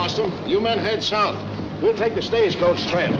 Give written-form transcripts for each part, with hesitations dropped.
lost him. You men head south. We'll take the stagecoach trail.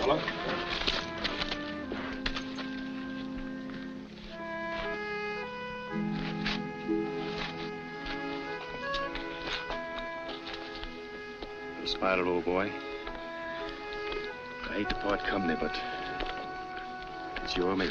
Come on. Spider, old boy. I hate to part company, but it's you or me.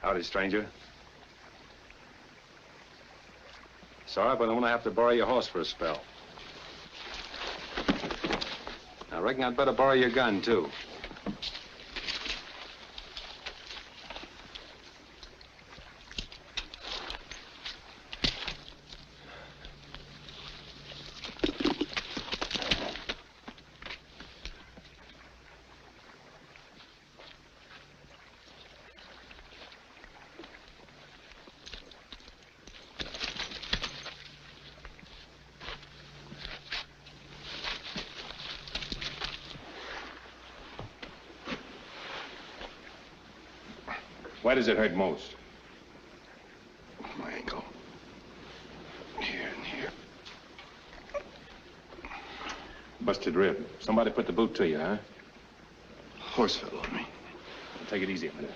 Howdy, stranger. Sorry, but I'm gonna have to borrow your horse for a spell. I reckon I'd better borrow your gun, too. Why does it hurt most? My ankle. Here and here. Busted rib. Somebody put the boot to you, huh? Horse fell on me. Take it easy a minute.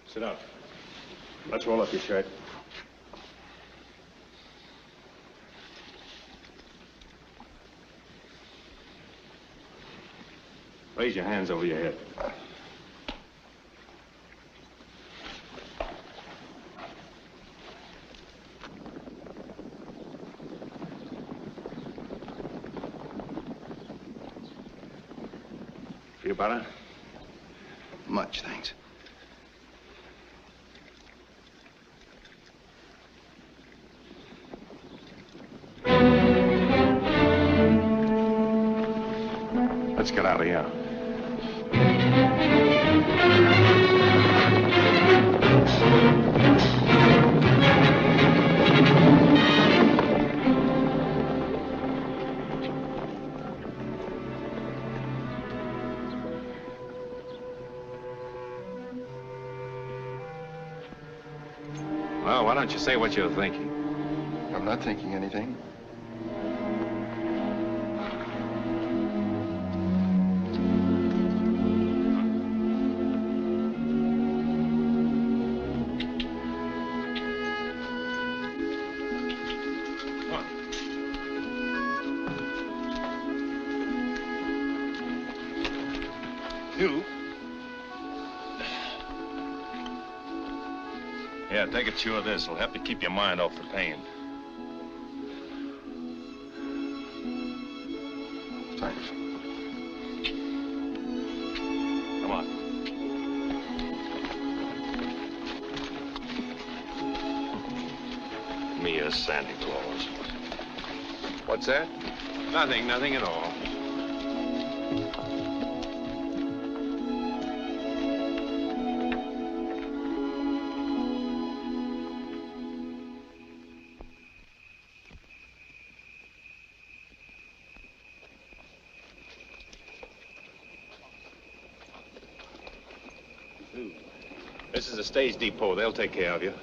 Sit down. Let's roll up your shirt. Raise your hands over your head. Feel better? Much, thanks. Let's get out of here. Well, why don't you say what you're thinking? I'm not thinking anything. You? Yeah, take a chew of this. It'll help you keep your mind off the pain. Thanks. Come on. Me as Santa Claus. What's that? Nothing at all. This is a stage depot. They'll take care of you.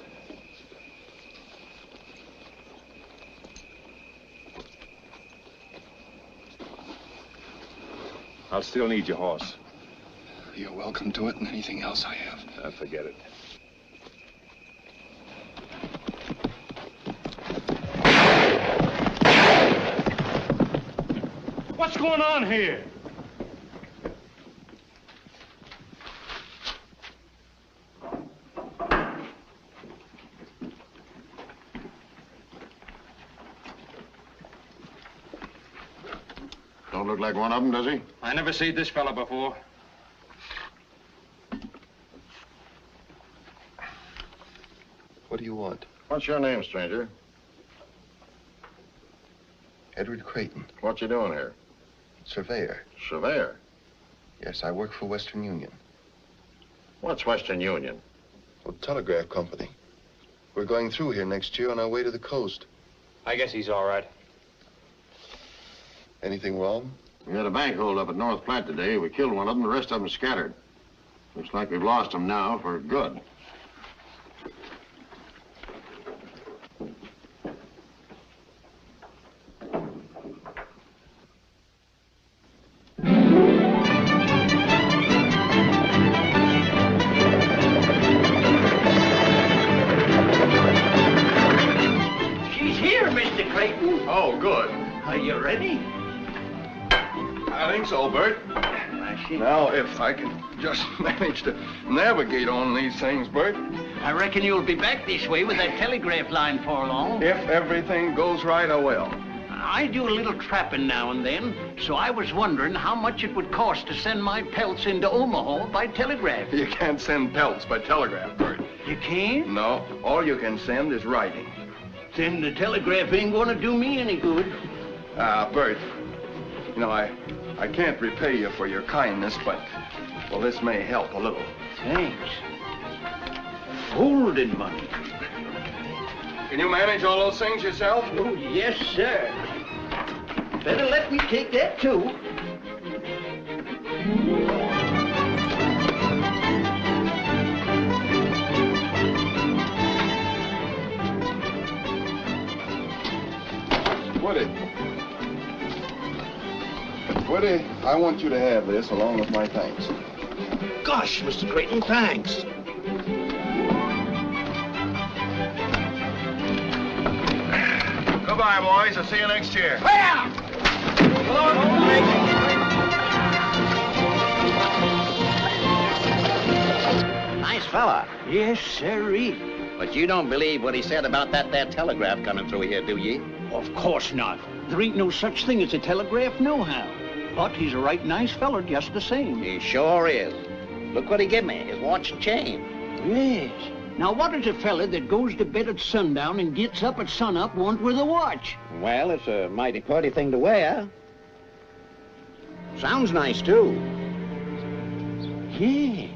I'll still need your horse. You're welcome to it and anything else I have. Forget it. What's going on here? Don't look like one of them, does he? I never seen this fella before. What do you want? What's your name, stranger? Edward Creighton, What you doing here? surveyor. Surveyor. Yes, I work for Western Union. What's Western Union? A telegraph company. We're going through here next year on our way to the coast. I guess he's all right. Anything wrong? We had a bank hold up at North Platte today. We killed one of them. The rest of them scattered. Looks like we've lost them now for good. She's here, Mr. Creighton. Oh, good. Are you ready? I think so, Bert. Now, if I can just manage to navigate on these things, Bert. I reckon you'll be back this way with that telegraph line for long. If everything goes right, I will. I do a little trapping now and then, so I was wondering how much it would cost to send my pelts into Omaha by telegraph. You can't send pelts by telegraph, Bert. You can't? No, all you can send is writing. Then the telegraph ain't gonna do me any good. Bert, you know, I can't repay you for your kindness, but, well, this may help a little. Thanks. Golden money. Can you manage all those things yourself? Oh, yes, sir. Better let me take that, too. Woody, I want you to have this along with my thanks. Gosh, Mr. Creighton, thanks. Goodbye, boys. I'll see you next year. Nice fella. Yes, sirree. But you don't believe what he said about that there telegraph coming through here, do ye? Of course not. There ain't no such thing as a telegraph nohow. But he's a right nice feller just the same. He sure is. Look what he give me, his watch and chain. Yes. Now, what does a fella that goes to bed at sundown and gets up at sunup want with a watch? Well, it's a mighty pretty thing to wear. Sounds nice, too. Yes.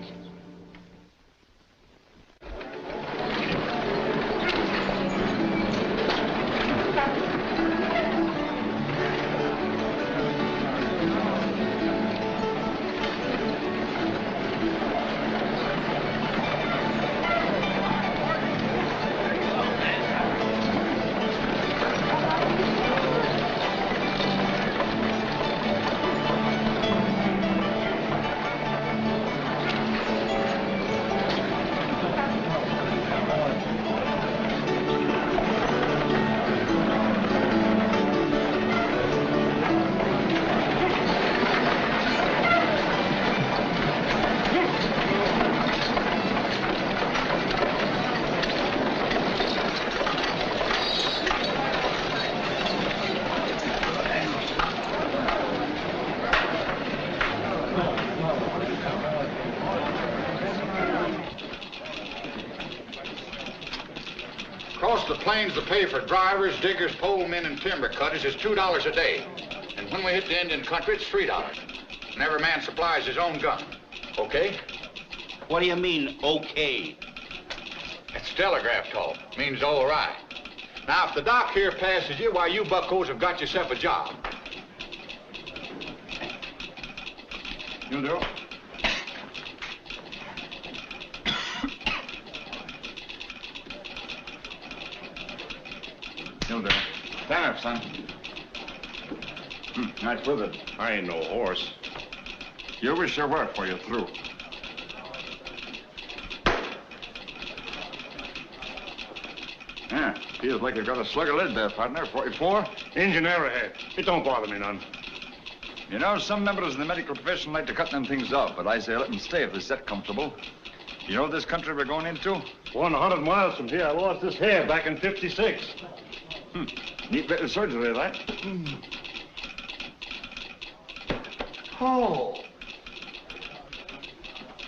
Across the plains, the pay for drivers, diggers, pole men, and timber cutters is $2 a day. And when we hit the Indian country, it's $3. and every man supplies his own gun. Okay? What do you mean, okay? It's telegraph talk. Means all right. Now, if the doc here passes you, why, you buckos have got yourself a job. You do? You do. Stand up, son. Nice with it. I ain't no horse. You wish you were before you're through. Yeah, feels like you've got a slug of lead there, partner. 44? Engine arrowhead. It don't bother me none. You know, some members of the medical profession like to cut them things off, but I say let them stay if it's that comfortable. You know this country we're going into? 100 miles from here, I lost this hair back in '56. Neat bit of surgery, that. Oh.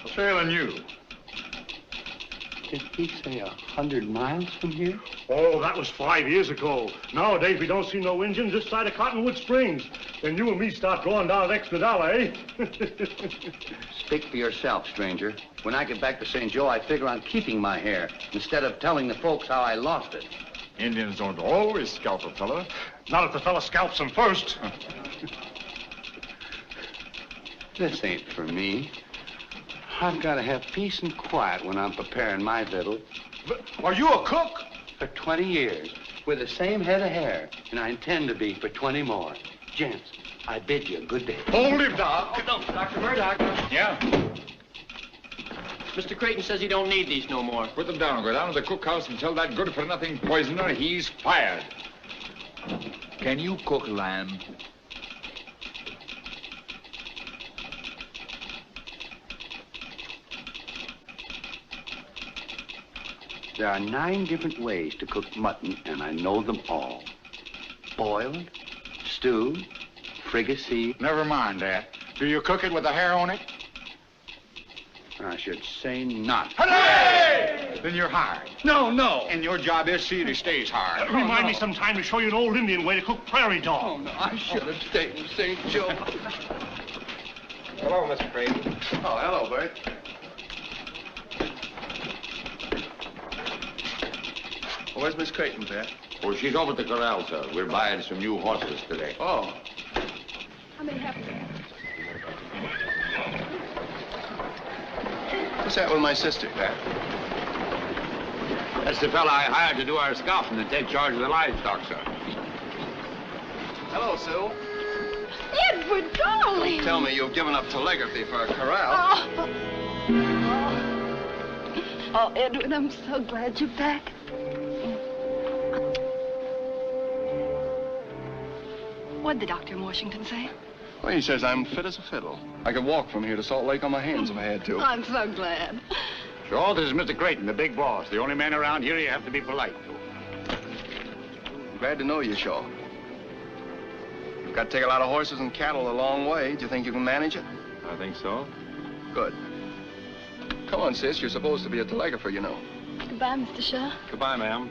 What's ailing you? Did he say 100 miles from here? Oh, that was 5 years ago. Nowadays, we don't see no engines this side of Cottonwood Springs. Then you and me start drawing down an extra dollar, eh? Speak for yourself, stranger. When I get back to St. Joe, I figure on keeping my hair instead of telling the folks how I lost it. Indians don't always scalp a fella. Not if the fella scalps him first. This ain't for me. I've got to have peace and quiet when I'm preparing my victual. Are you a cook? For 20 years, with the same head of hair, and I intend to be for 20 more. Gents, I bid you a good day. Hold him, Doc. Dr. Murdoch, Yeah? Mr. Creighton says he don't need these no more. Put them down. Go down to the cookhouse and tell that good-for-nothing poisoner he's fired. Can you cook lamb? There are 9 different ways to cook mutton, and I know them all. Boiled, stewed, fricassee. Never mind that. Do you cook it with the hair on it? I should say not. Hooray! Then you're hired. No, no. And your job is see that he stays hired. Remind me sometime to show you an old Indian way to cook prairie dog. Oh, no, I should have stayed in St. Joe. Hello, Mr. Creighton. Oh, hello, Bert. Where's Miss Creighton, Pat? Oh, she's over at the corral, sir. We're buying some new horses today. Oh. How many have you? What's that with my sister, Pat? That's the fella I hired to do our scouting and take charge of the livestock, sir. Hello, Sue. Edward, darling. Tell me you've given up telegraphy for a corral. Oh, Edward, I'm so glad you're back. What'd the doctor in Washington say? Well, he says I'm fit as a fiddle. I could walk from here to Salt Lake on my hands if I had to. I'm so glad. Sure, this is Mr. Creighton, the big boss. The only man around here you have to be polite to. Glad to know you, Shaw. You've got to take a lot of horses and cattle a long way. Do you think you can manage it? I think so. Good. Come on, sis. You're supposed to be a telegrapher, you know. Goodbye, Mr. Shaw. Goodbye, ma'am.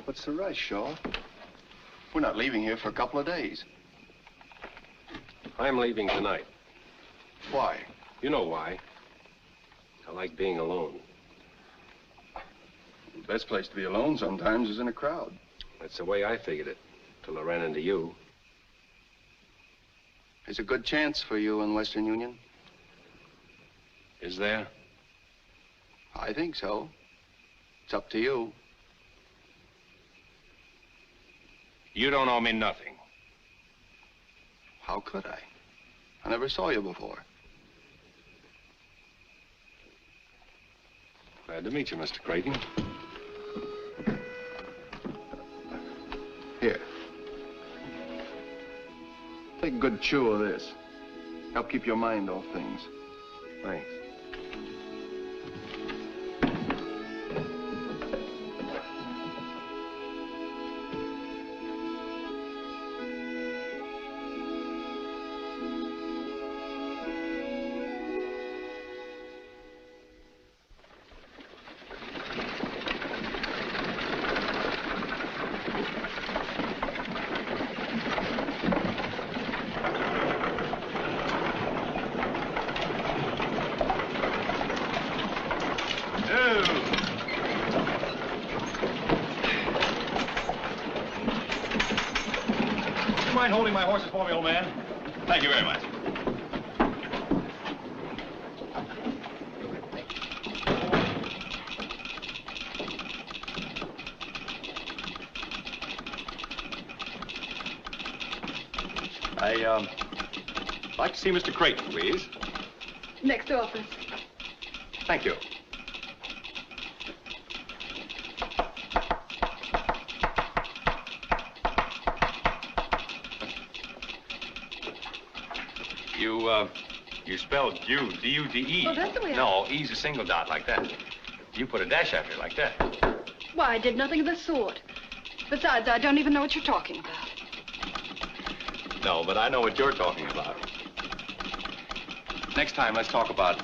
What's the rush, Shaw? We're not leaving here for a couple of days. I'm leaving tonight. Why? You know why. I like being alone. The best place to be alone sometimes is in a crowd. That's the way I figured it, till I ran into you. There's a good chance for you in Western Union. Is there? I think so. It's up to you. You don't owe me nothing. How could I? I never saw you before. Glad to meet you, Mr. Creighton. good chew of this. Help keep your mind off things. Thanks. Mind holding my horses for me, old man? Thank you very much. I'd like to see Mr. Creighton, please. Next office. Thank you. You spelled Jude, D-U-D-E. Oh, that's the way No, E's a single dot like that. You put a dash after it like that. Why, I did nothing of the sort. Besides, I don't even know what you're talking about. No, but I know what you're talking about. Next time, let's talk about,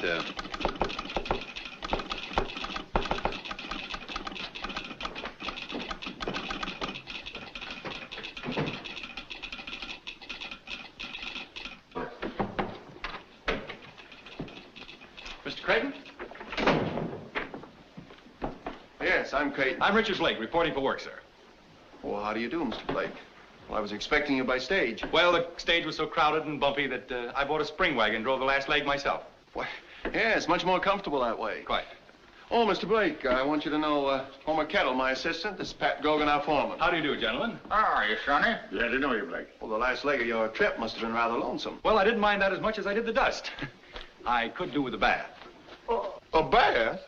Mr. Creighton? Yes, I'm Creighton. I'm Richard Blake, reporting for work, sir. Well, how do you do, Mr. Blake? Well, I was expecting you by stage. Well, the stage was so crowded and bumpy that I bought a spring wagon and drove the last leg myself. Why, yeah, it's much more comfortable that way. Quite. Oh, Mr. Blake, I want you to know Homer Kettle, my assistant. This is Pat Gogan, our foreman. How do you do, gentlemen? How are you, Sonny? Glad to know you, Blake. Well, the last leg of your trip must have been rather lonesome. Well, I didn't mind that as much as I did the dust. I could do with a bath. A bath?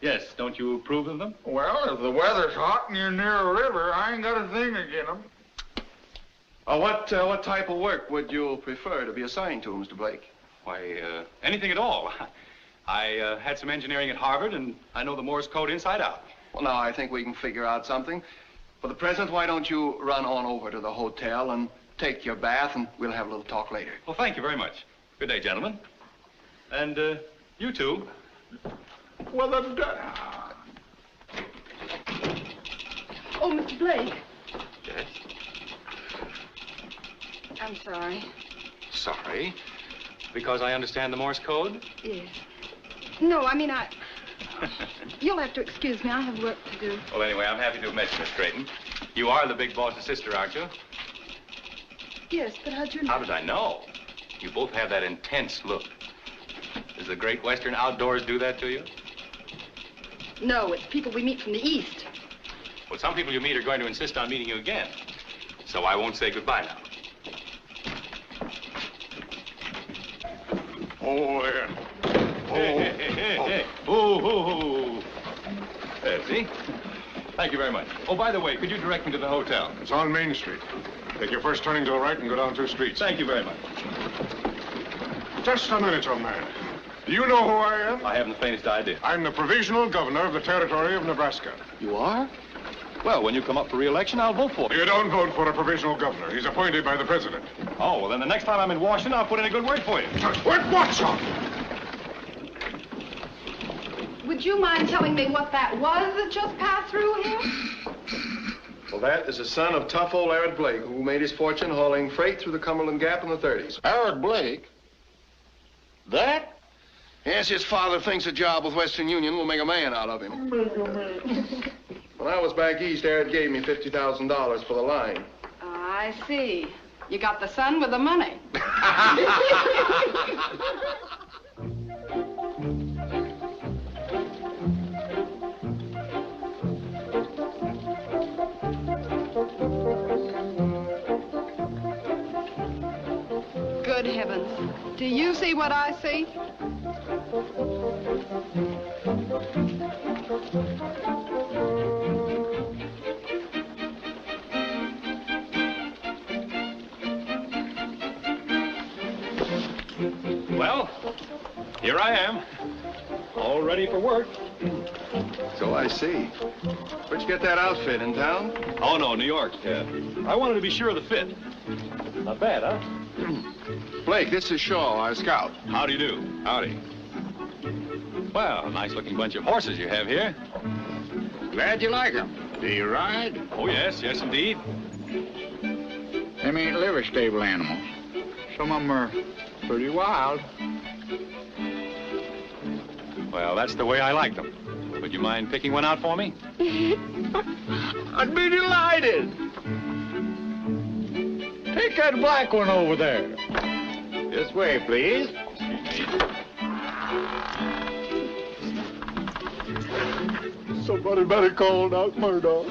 Yes, don't you approve of them? Well, if the weather's hot and you're near a river, I ain't got a thing against them. What type of work would you prefer to be assigned to, Mr. Blake? Why, anything at all. I had some engineering at Harvard, and I know the Morse code inside out. Well, now, I think we can figure out something. For the present, why don't you run on over to the hotel and take your bath, and we'll have a little talk later. Well, thank you very much. Good day, gentlemen. And, you two. Well, Oh, Mr. Blake. Yes? I'm sorry. Sorry? Because I understand the Morse code? Yes. No, I mean, You'll have to excuse me. I have work to do. Well, anyway, I'm happy to have met you, Miss Creighton. You are the big boss's sister, aren't you? Yes, but how'd you know? How did I know? You both have that intense look. Does the great Western outdoors do that to you? No, it's people we meet from the East. Well, some people you meet are going to insist on meeting you again. So I won't say goodbye now. Oh, yeah. Hey. Ooh. See? Thank you very much. Oh, by the way, could you direct me to the hotel? It's on Main Street. Take your first turning to the right and go down 2 streets. Thank you very much. Just a minute, young man. Do you know who I am? I haven't the faintest idea. I'm the provisional governor of the territory of Nebraska. You are? Well, when you come up for re-election, I'll vote for you. You don't vote for a provisional governor. He's appointed by the president. Oh, well, then the next time I'm in Washington, I'll put in a good word for you. What's up? Would you mind telling me what that was that just passed through here? Well, that is the son of tough old Aaron Blake, who made his fortune hauling freight through the Cumberland Gap in the 30s. Aaron Blake? That? Yes, his father thinks a job with Western Union will make a man out of him. When I was back east, Aaron gave me $50,000 for the line. I see. You got the son with the money. Good heavens. Do you see what I see? all ready for work. So I see. Where'd you get that outfit, in town? Oh, no, New York. I wanted to be sure of the fit. Not bad, huh? Blake, this is Shaw, our scout. How do you do? Howdy. Well, nice-looking bunch of horses you have here. Glad you like them. Do you ride? Oh, yes, indeed. Them ain't liver stable animals. Some of them are pretty wild. Well, that's the way I like them. Would you mind picking one out for me? I'd be delighted. Take that black one over there. This way, please. Somebody better call Doc Murdoch.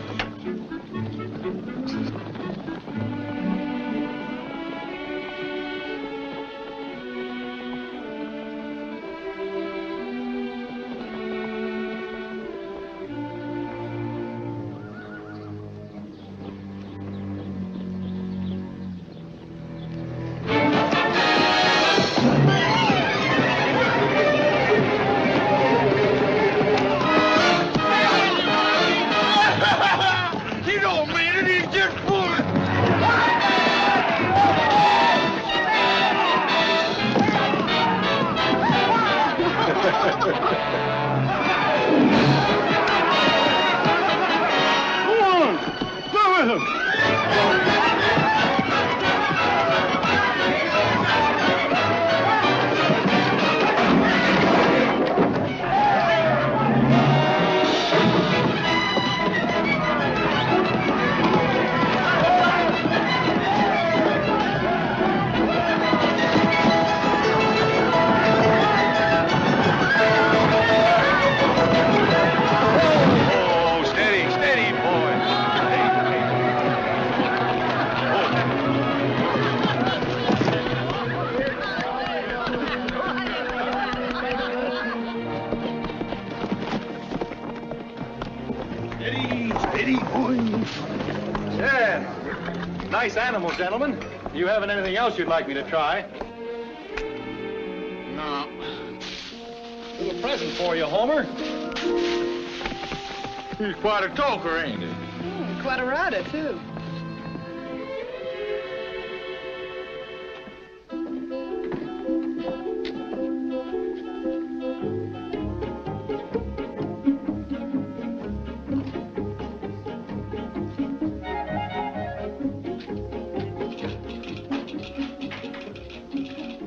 Nice animals, gentlemen. You haven't anything else you'd like me to try? No. Little present for you, Homer. He's quite a talker, ain't he? Quite a rider, too.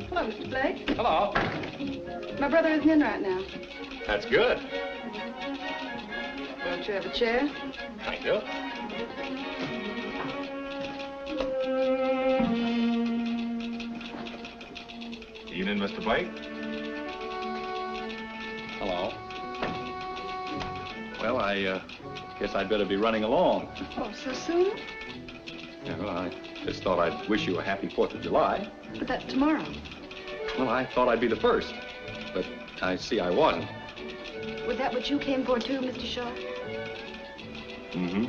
Hello, Mr. Blake. Hello. My brother isn't in right now. That's good. Won't you have a chair? Thank you. Evening, Mr. Blake. Hello. Well, I guess I'd better be running along. Oh, so soon? Yeah, well, I just thought I'd wish you a happy 4th of July. But that's tomorrow. Well, I thought I'd be the first, but I see I wasn't. Was that what you came for, too, Mr. Shaw? Mm-hmm.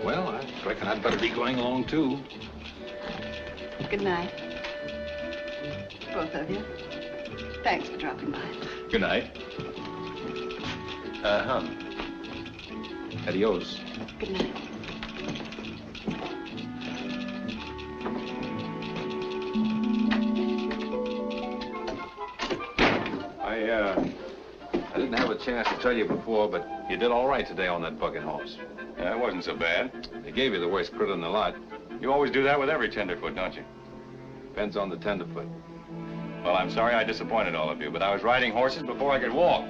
Well, I reckon I'd better be going along, too. Good night. Both of you. Thanks for dropping by. Good night. Hum. Adios. Good night. I didn't have a chance to tell you before, but you did all right today on that bucking horse. Yeah, it wasn't so bad. They gave you the worst critter in the lot. You always do that with every tenderfoot, don't you? Depends on the tenderfoot. Well, I'm sorry I disappointed all of you, but I was riding horses before I could walk.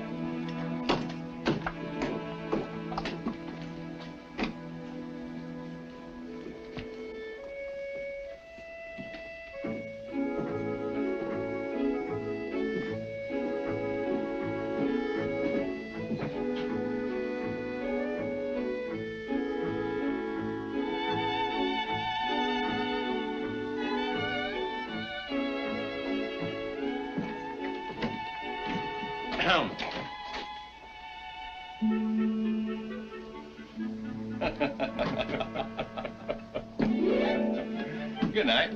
Good night.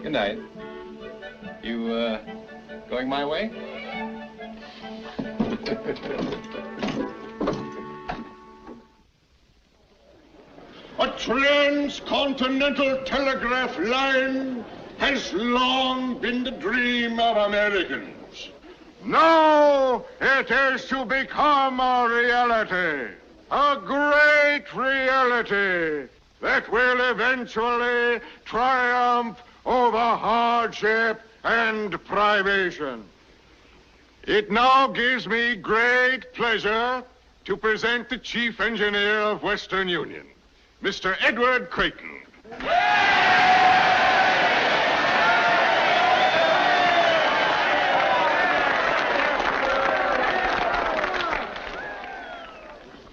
Good night. You, going my way? transcontinental telegraph line has long been the dream of Americans. Now it is to become a reality, a great reality that will eventually triumph over hardship and privation. It now gives me great pleasure to present the Chief Engineer of Western Union, Mr. Edward Creighton.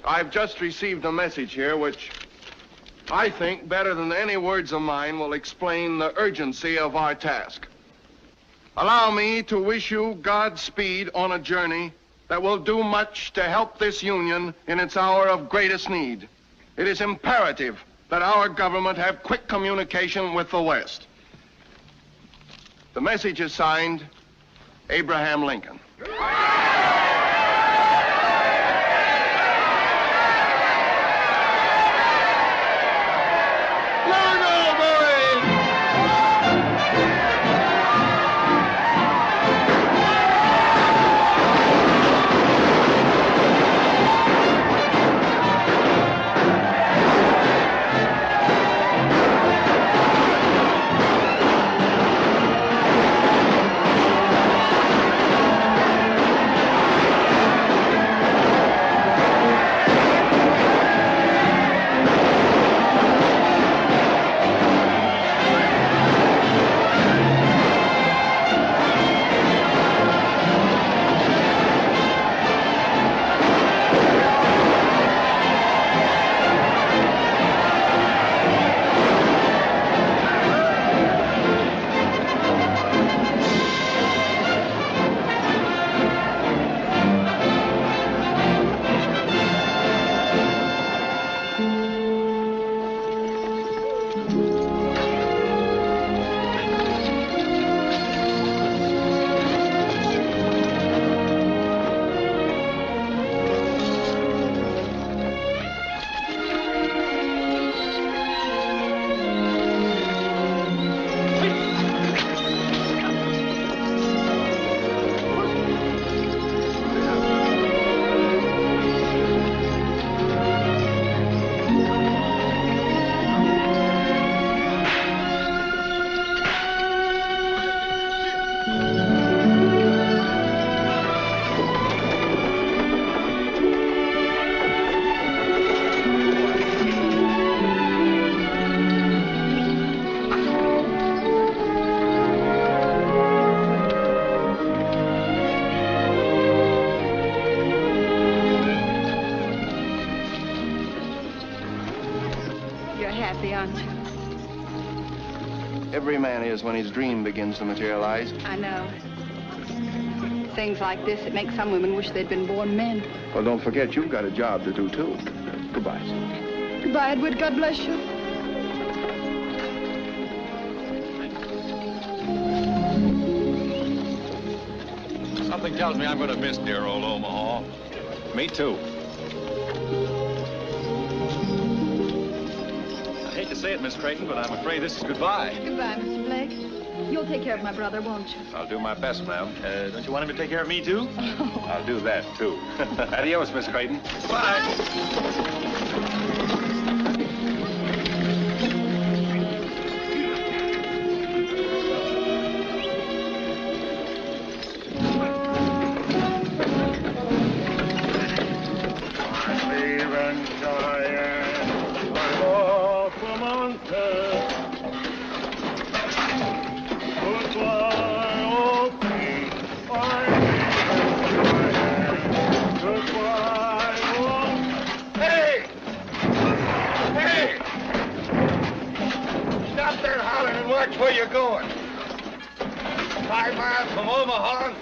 I've just received a message here which I think better than any words of mine will explain the urgency of our task. Allow me to wish you Godspeed on a journey that will do much to help this union in its hour of greatest need. It is imperative that our government have quick communication with the West. The message is signed, Abraham Lincoln. Every man is when his dream begins to materialize. I know. Things like this, it makes some women wish they'd been born men. Well, don't forget, you've got a job to do, too. Goodbye. Goodbye, Edward. God bless you. Something tells me I'm going to miss dear old Omaha. Me, too. I hate to say it, Miss Creighton, but I'm afraid this is goodbye. Goodbye, Mr. Blake. You'll take care of my brother, won't you? I'll do my best, ma'am. Don't you want him to take care of me, too? Oh. I'll do that, too. Adios, Miss Creighton. Bye. Where you going? 5 miles from Omaha,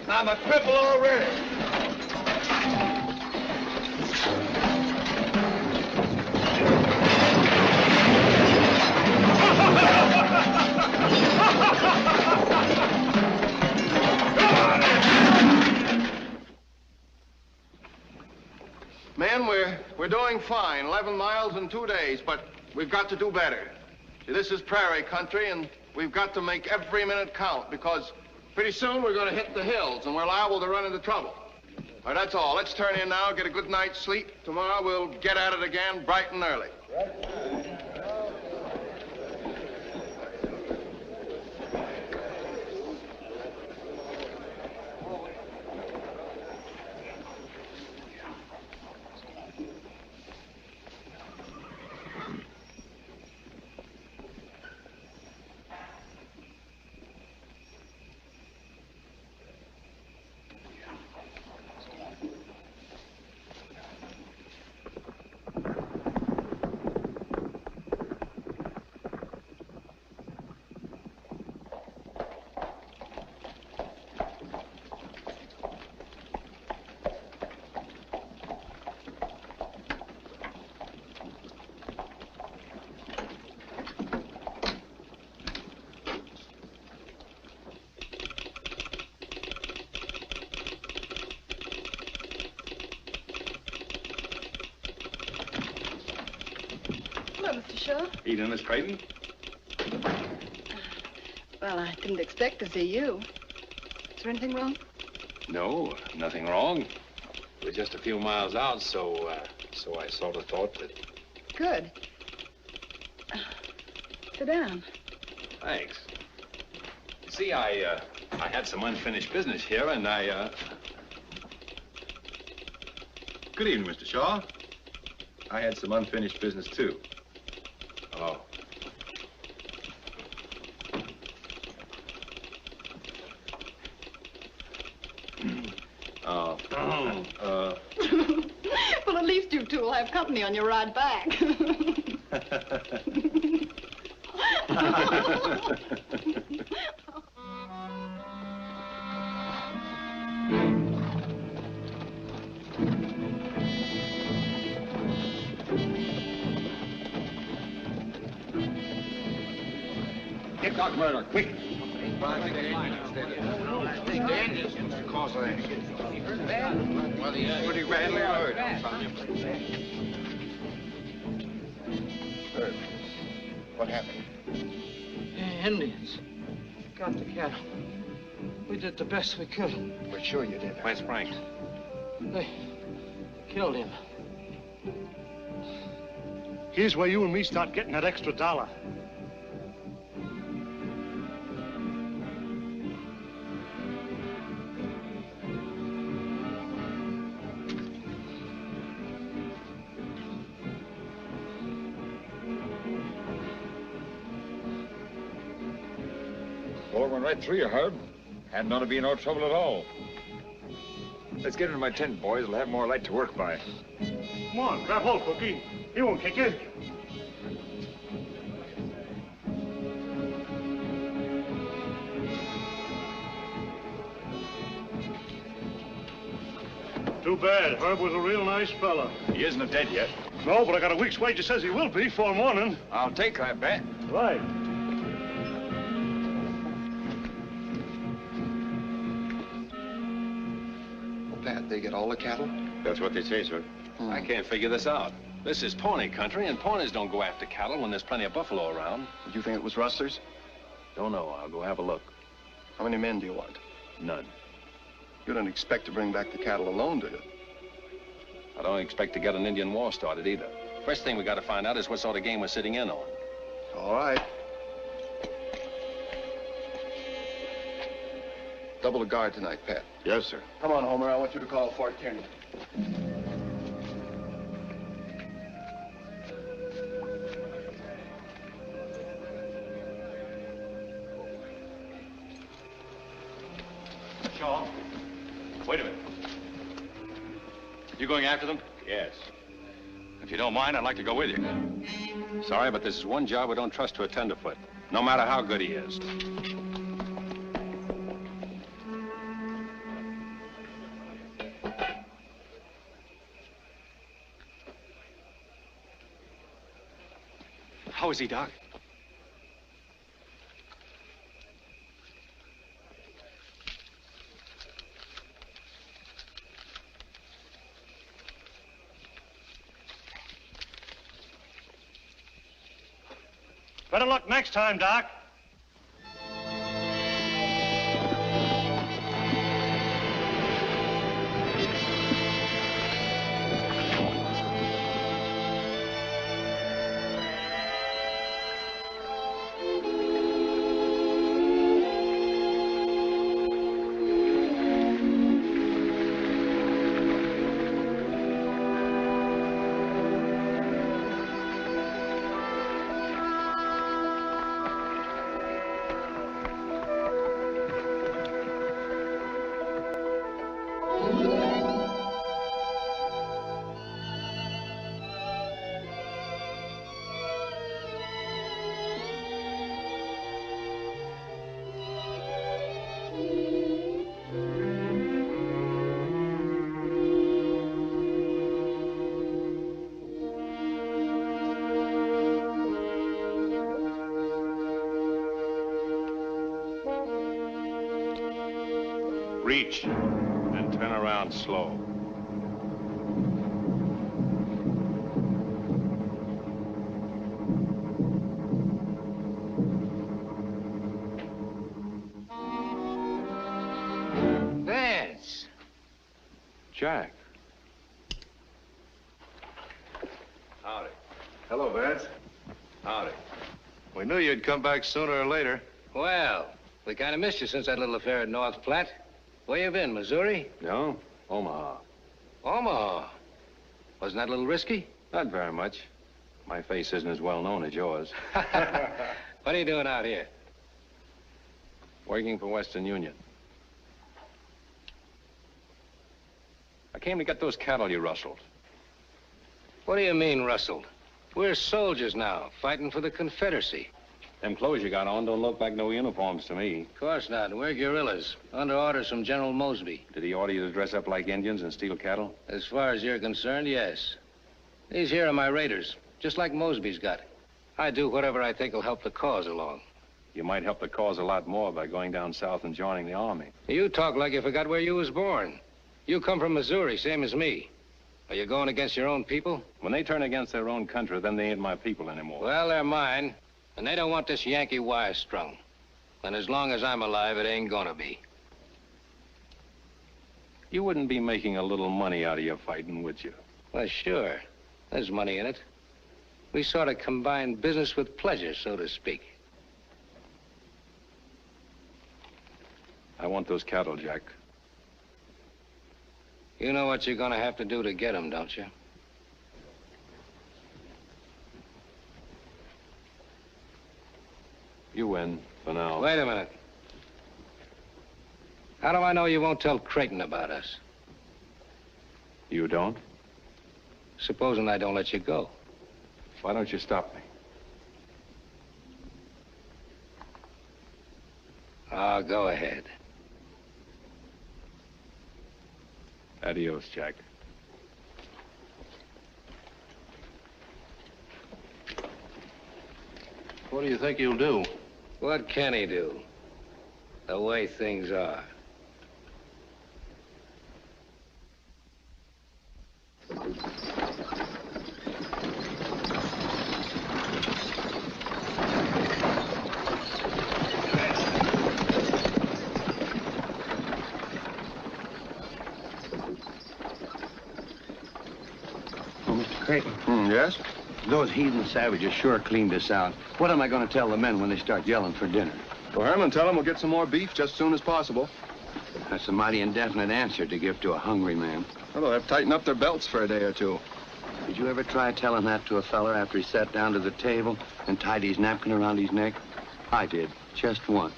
I'm a cripple already. Men, we're doing fine. 11 miles in 2 days, but we've got to do better. See, this is prairie country, and we've got to make every minute count, because pretty soon we're going to hit the hills, and we're liable to run into trouble. All right, that's all. Let's turn in now, get a good night's sleep. Tomorrow we'll get at it again bright and early. Mr. Shaw. Eating, Miss Creighton? Well, I didn't expect to see you. Is there anything wrong? No, nothing wrong. We're just a few miles out, so I sort of thought that... Good. Sit down. Thanks. You see, I had some unfinished business here, and Good evening, Mr. Shaw. I had some unfinished business, too. Oh. Well, at least you two will have company on your ride back. Get Doc Murdoch, quick. Well, he's pretty badly hurt. Herb, what happened? Indians. Got the cattle. We did the best we could. We're sure you did. Where's Frank? They killed him. Here's where you and me start getting that extra $1. Bullet went right through you, Herb. Hadn't ought to be no trouble at all. Let's get into my tent, boys. We'll have more light to work by. Come on, grab hold, Cookie. He won't kick in. Too bad. Herb was a real nice fella. He isn't dead yet. No, but I got a week's wages says he will be before morning. I'll take that bet. Right. Pat, they get all the cattle? That's what they say, sir. I can't figure this out. This is pony country, and ponies don't go after cattle when there's plenty of buffalo around. Do you think it was rustlers? Don't know. I'll go have a look. How many men do you want? None. You don't expect to bring back the cattle alone, do you? I don't expect to get an Indian war started either. First thing we got to find out is what sort of game we're sitting in on. All right. Double the guard tonight, Pat. Yes, sir. Come on, Homer. I want you to call Fort Kearney. Shaw, wait a minute. You going after them? Yes. If you don't mind, I'd like to go with you. Sorry, but this is one job we don't trust to a tenderfoot, no matter how good he is. How is he, Doc? Better luck next time, Doc. Reach, and turn around slow. Vance. Jack. Howdy. Hello, Vance. Howdy. We knew you'd come back sooner or later. Well, we kind of missed you since that little affair at North Platte. Where you been, Missouri? No, Omaha. Omaha. Wasn't that a little risky? Not very much. My face isn't as well known as yours. What are you doing out here? Working for Western Union. I came to get those cattle you rustled. What do you mean, rustled? We're soldiers now, fighting for the Confederacy. Them clothes you got on don't look like no uniforms to me. Of course not. We're guerrillas, under orders from General Mosby. Did he order you to dress up like Indians and steal cattle? As far as you're concerned, yes. These here are my raiders, just like Mosby's got. I do whatever I think will help the cause along. You might help the cause a lot more by going down south and joining the army. You talk like you forgot where you was born. You come from Missouri, same as me. Are you going against your own people? When they turn against their own country, then they ain't my people anymore. Well, they're mine. And they don't want this Yankee wire strung. And as long as I'm alive, it ain't gonna be. You wouldn't be making a little money out of your fighting, would you? Well, sure. There's money in it. We sort of combine business with pleasure, so to speak. I want those cattle, Jack. You know what you're gonna have to do to get them, don't you? You win, for now. Wait a minute. How do I know you won't tell Creighton about us? You don't? Supposing I don't let you go. Why don't you stop me? Oh, go ahead. Adios, Jack. What do you think he'll do? What can he do? The way things are. Oh, Mr. Creighton. Yes? Those heathen savages sure cleaned us out. What am I going to tell the men when they start yelling for dinner? Go ahead and tell them we'll get some more beef just as soon as possible. That's a mighty indefinite answer to give to a hungry man. Well, they'll have to tighten up their belts for a day or two. Did you ever try telling that to a feller after he sat down to the table and tied his napkin around his neck? I did, just once.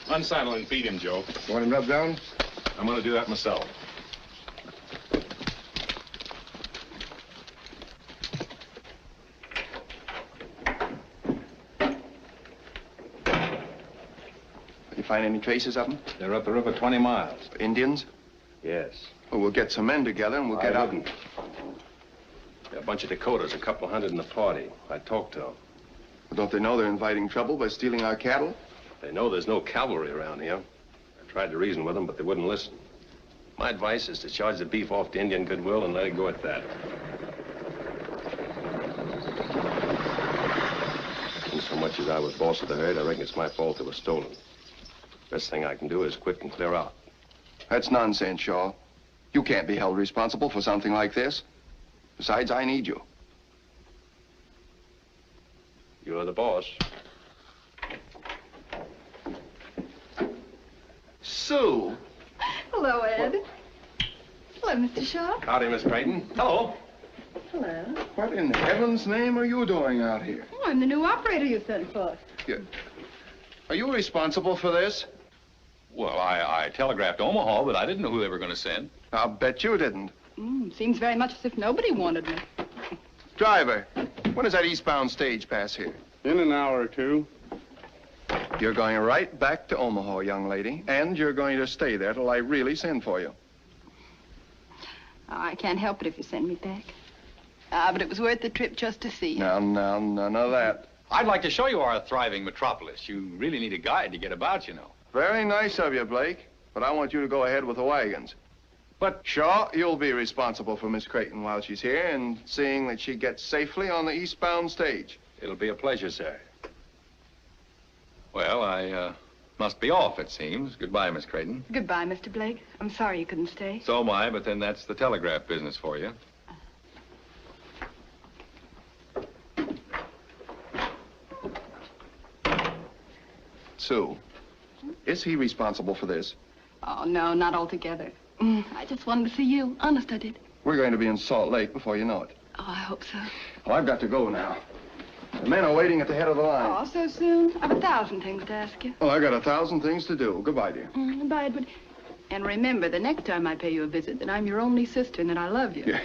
Unsaddle and feed him, Joe. You want him rubbed down? I'm gonna do that myself. find any traces of them? They're up the river 20 miles. Indians? Yes. Well, we'll get some men together and we'll get out. There are a bunch of Dakotas, a couple hundred in the party. I talked to them. Well, don't they know they're inviting trouble by stealing our cattle? They know there's no cavalry around here. I tried to reason with them, but they wouldn't listen. My advice is to charge the beef off to Indian goodwill and let it go at that. And so much as I was boss of the herd, I reckon it's my fault it was stolen. Best thing I can do is quit and clear out. That's nonsense, Shaw. You can't be held responsible for something like this. Besides, I need you. You're the boss. Sue. Hello, Ed. Hello, Mr. Shaw. Howdy, Miss Creighton. Hello. Hello. What in heaven's name are you doing out here? Oh, I'm the new operator you sent for. Are you responsible for this? Well, I telegraphed Omaha, but I didn't know who they were going to send. I'll bet you didn't. Seems very much as if nobody wanted me. Driver, when does that eastbound stage pass here? In an hour or two. You're going right back to Omaha, young lady, and you're going to stay there till I really send for you. Oh, I can't help it if you send me back. But it was worth the trip just to see you. Now, none of that. I'd like to show you our thriving metropolis. You really need a guide to get about, you know. Very nice of you, Blake, but I want you to go ahead with the wagons. But, Shaw, you'll be responsible for Miss Creighton while she's here and seeing that she gets safely on the eastbound stage. It'll be a pleasure, sir. Well, I must be off, it seems. Goodbye, Miss Creighton. Goodbye, Mr. Blake. I'm sorry you couldn't stay. So am I, but then that's the telegraph business for you. Sue, is he responsible for this? Oh, no, not altogether. I just wanted to see you. Honest, I did. We're going to be in Salt Lake before you know it. Oh, I hope so. Well, I've got to go now. The men are waiting at the head of the line. Oh, so soon? I've 1,000 things to ask you. Well, I've got 1,000 things to do. Goodbye, dear. Goodbye, Edward. And remember, the next time I pay you a visit, that I'm your only sister and that I love you. Yeah.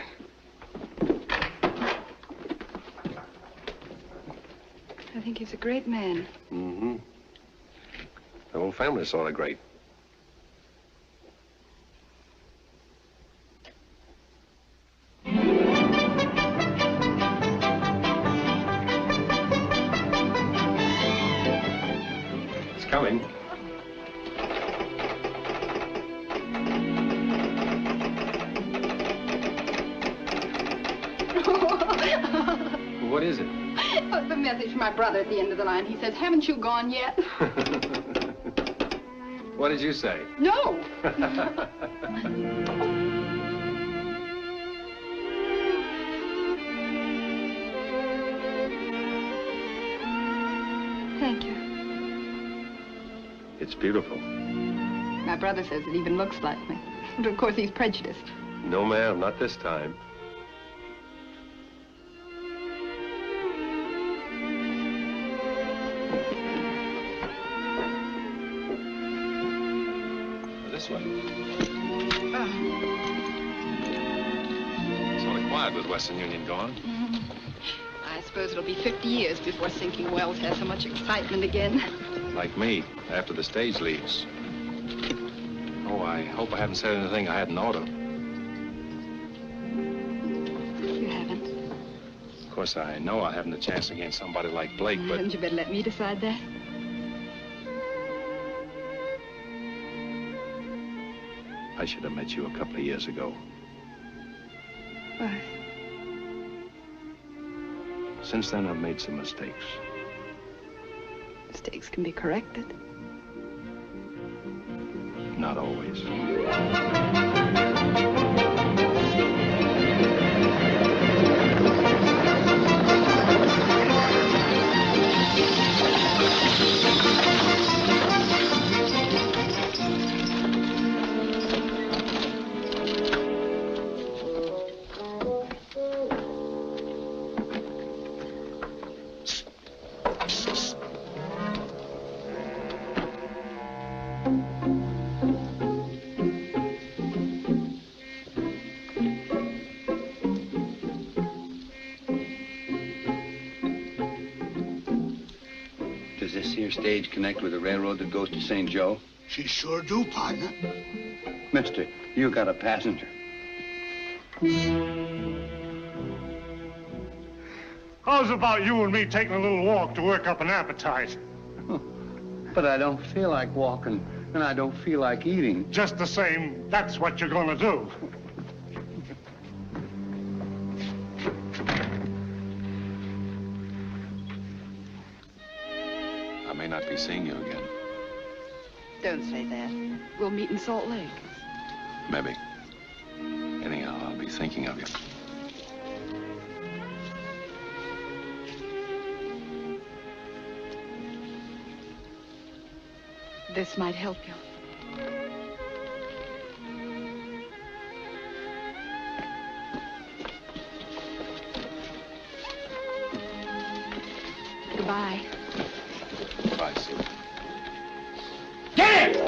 I think he's a great man. Mm-hmm. The whole family's sort of great. It's coming. What is it? Oh, it's a message from my brother at the end of the line. He says, haven't you gone yet? What did you say? No. Thank you. It's beautiful. My brother says it even looks like me. But of course, he's prejudiced. No, ma'am, not this time. This way. It's only quiet with Western Union gone. I suppose it'll be 50 years before sinking wells has so much excitement again. Like me, after the stage leaves. Oh, I hope I haven't said anything I hadn't ought to. You haven't. Of course, I know I haven't a chance against somebody like Blake, but... Hadn't you better let me decide that? I should have met you a couple of years ago. Why? Since then, I've made some mistakes. Mistakes can be corrected. Not always. your stage connect with the railroad that goes to St. Joe? She sure do, partner. Mister, you got a passenger. How's about you and me taking a little walk to work up an appetite? But I don't feel like walking, and I don't feel like eating. Just the same, that's what you're gonna do. I may not be seeing you again. Don't say that. We'll meet in Salt Lake. Maybe. Anyhow, I'll be thinking of you. This might help you. Goodbye. Bye, Sue. Get it!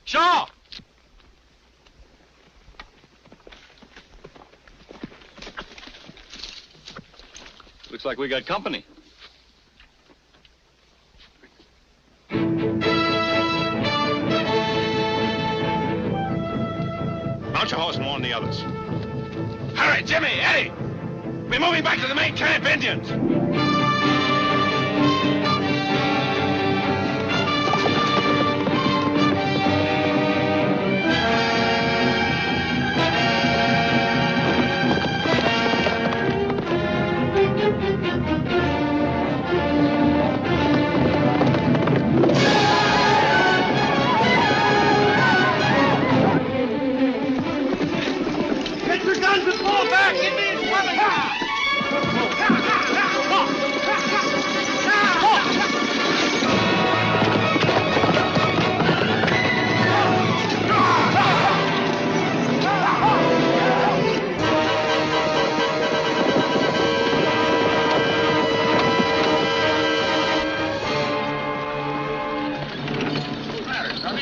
Shaw! Looks like we got company. Mount your horse and warn the others. Hurry, Jimmy, Eddie! We're moving back to the main camp, Indians! Get your guns and fall back! Indians coming!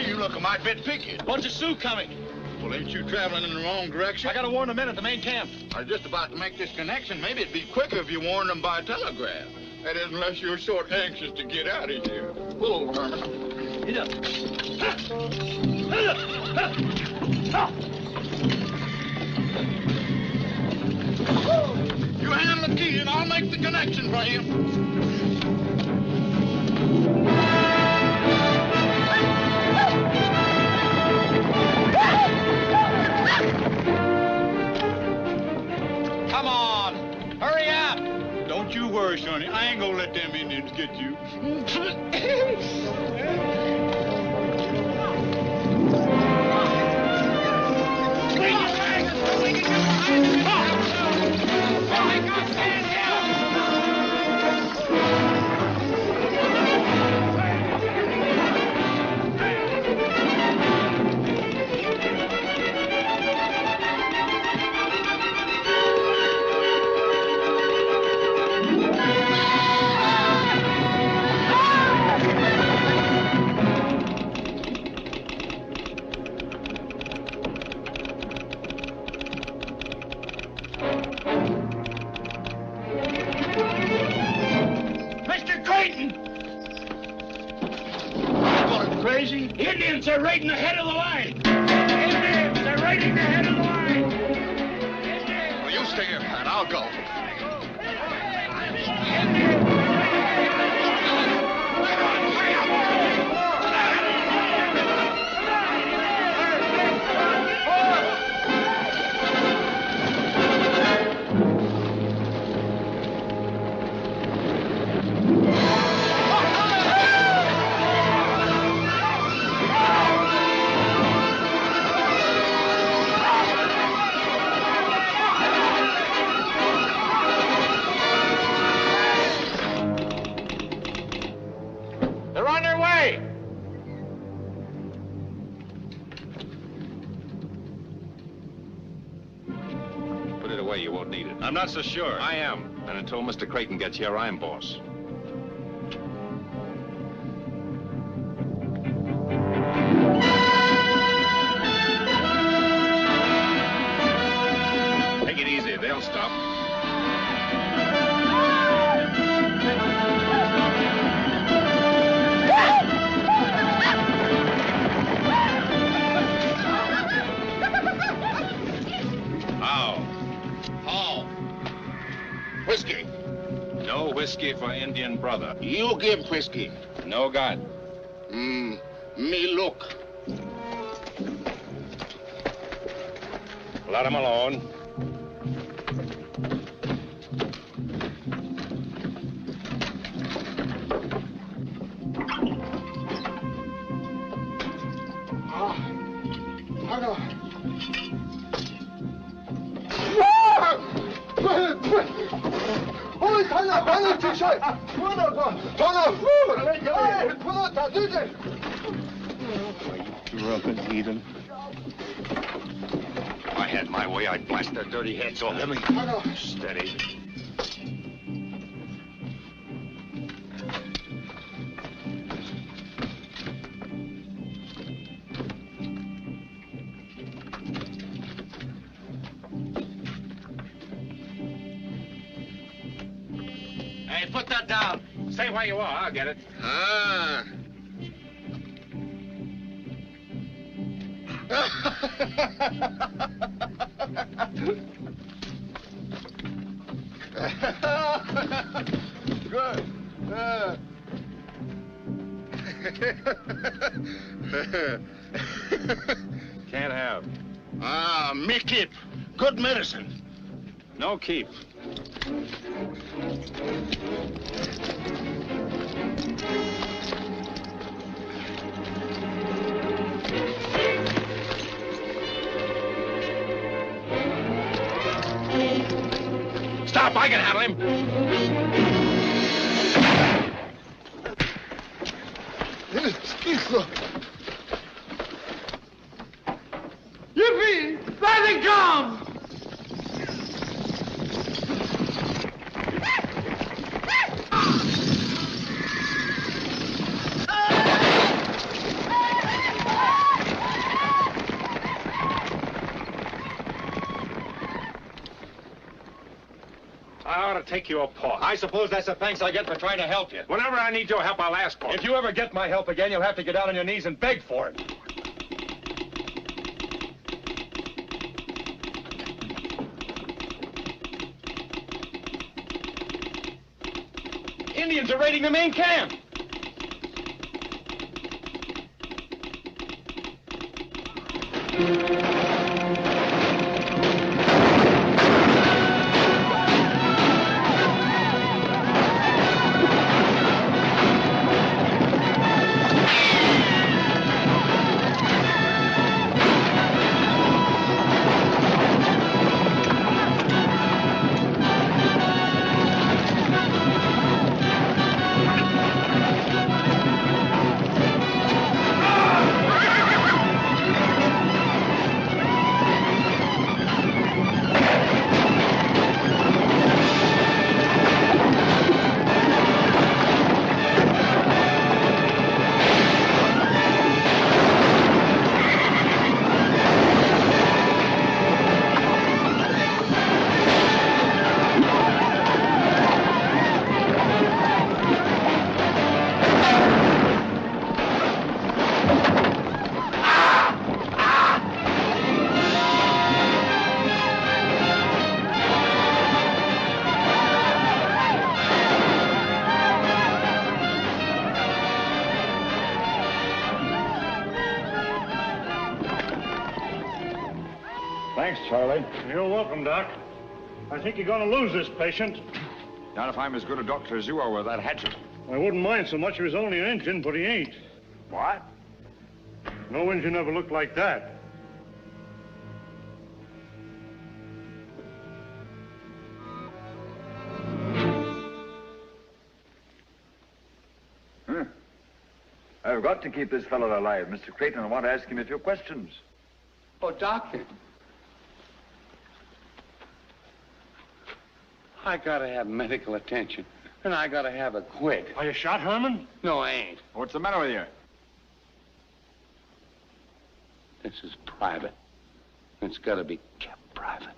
You look a mite bit picky. Bunch of Sioux coming. Well, ain't you traveling in the wrong direction? I gotta warn the men at the main camp. I was just about to make this connection. Maybe it'd be quicker if you warned them by telegraph. That is, unless you're sort anxious to get out of here. Pull, Herman. Get up. You handle the key and I'll make the connection for you. Come on. Hurry up. Don't you worry, Sonny. I ain't gonna let them Indians get you. Mr. Creighton! Going crazy? Indians are raiding the head of the line! Indians are raiding the head of the line! Well, you stay here, Pat. I'll go. way you won't need it. I'm not so sure. I am. And until Mr. Creighton gets here, I'm boss. Take it easy. They'll stop. Whiskey. No whiskey for Indian brother. You give whiskey. No God. Me look. Let him alone. Drunken heathen. If I had my way, I'd blast their dirty heads off. Let me. Steady. Hey, put that down. Stay where you are. I'll get it. Ah. Good. Can't have. Me keep. Good medicine. No keep. Stop! I can handle him. Yippee! There they come! I ought to take you apart. I suppose that's the thanks I get for trying to help you. Whenever I need your help, I'll ask for it. If you ever get my help again, you'll have to get down on your knees and beg for it. Indians are raiding the main camp. Thanks, Charlie. You're welcome, Doc. I think you're going to lose this patient. Not if I'm as good a doctor as you are with that hatchet. I wouldn't mind so much if he was only an Injun, but he ain't. What? No Injun ever looked like that. I've got to keep this fellow alive. Mr. Creighton, I want to ask him a few questions. Oh, Doctor. I gotta have medical attention, and I gotta have it quick. Are you shot, Herman? No, I ain't. What's the matter with you? This is private. It's gotta be kept private.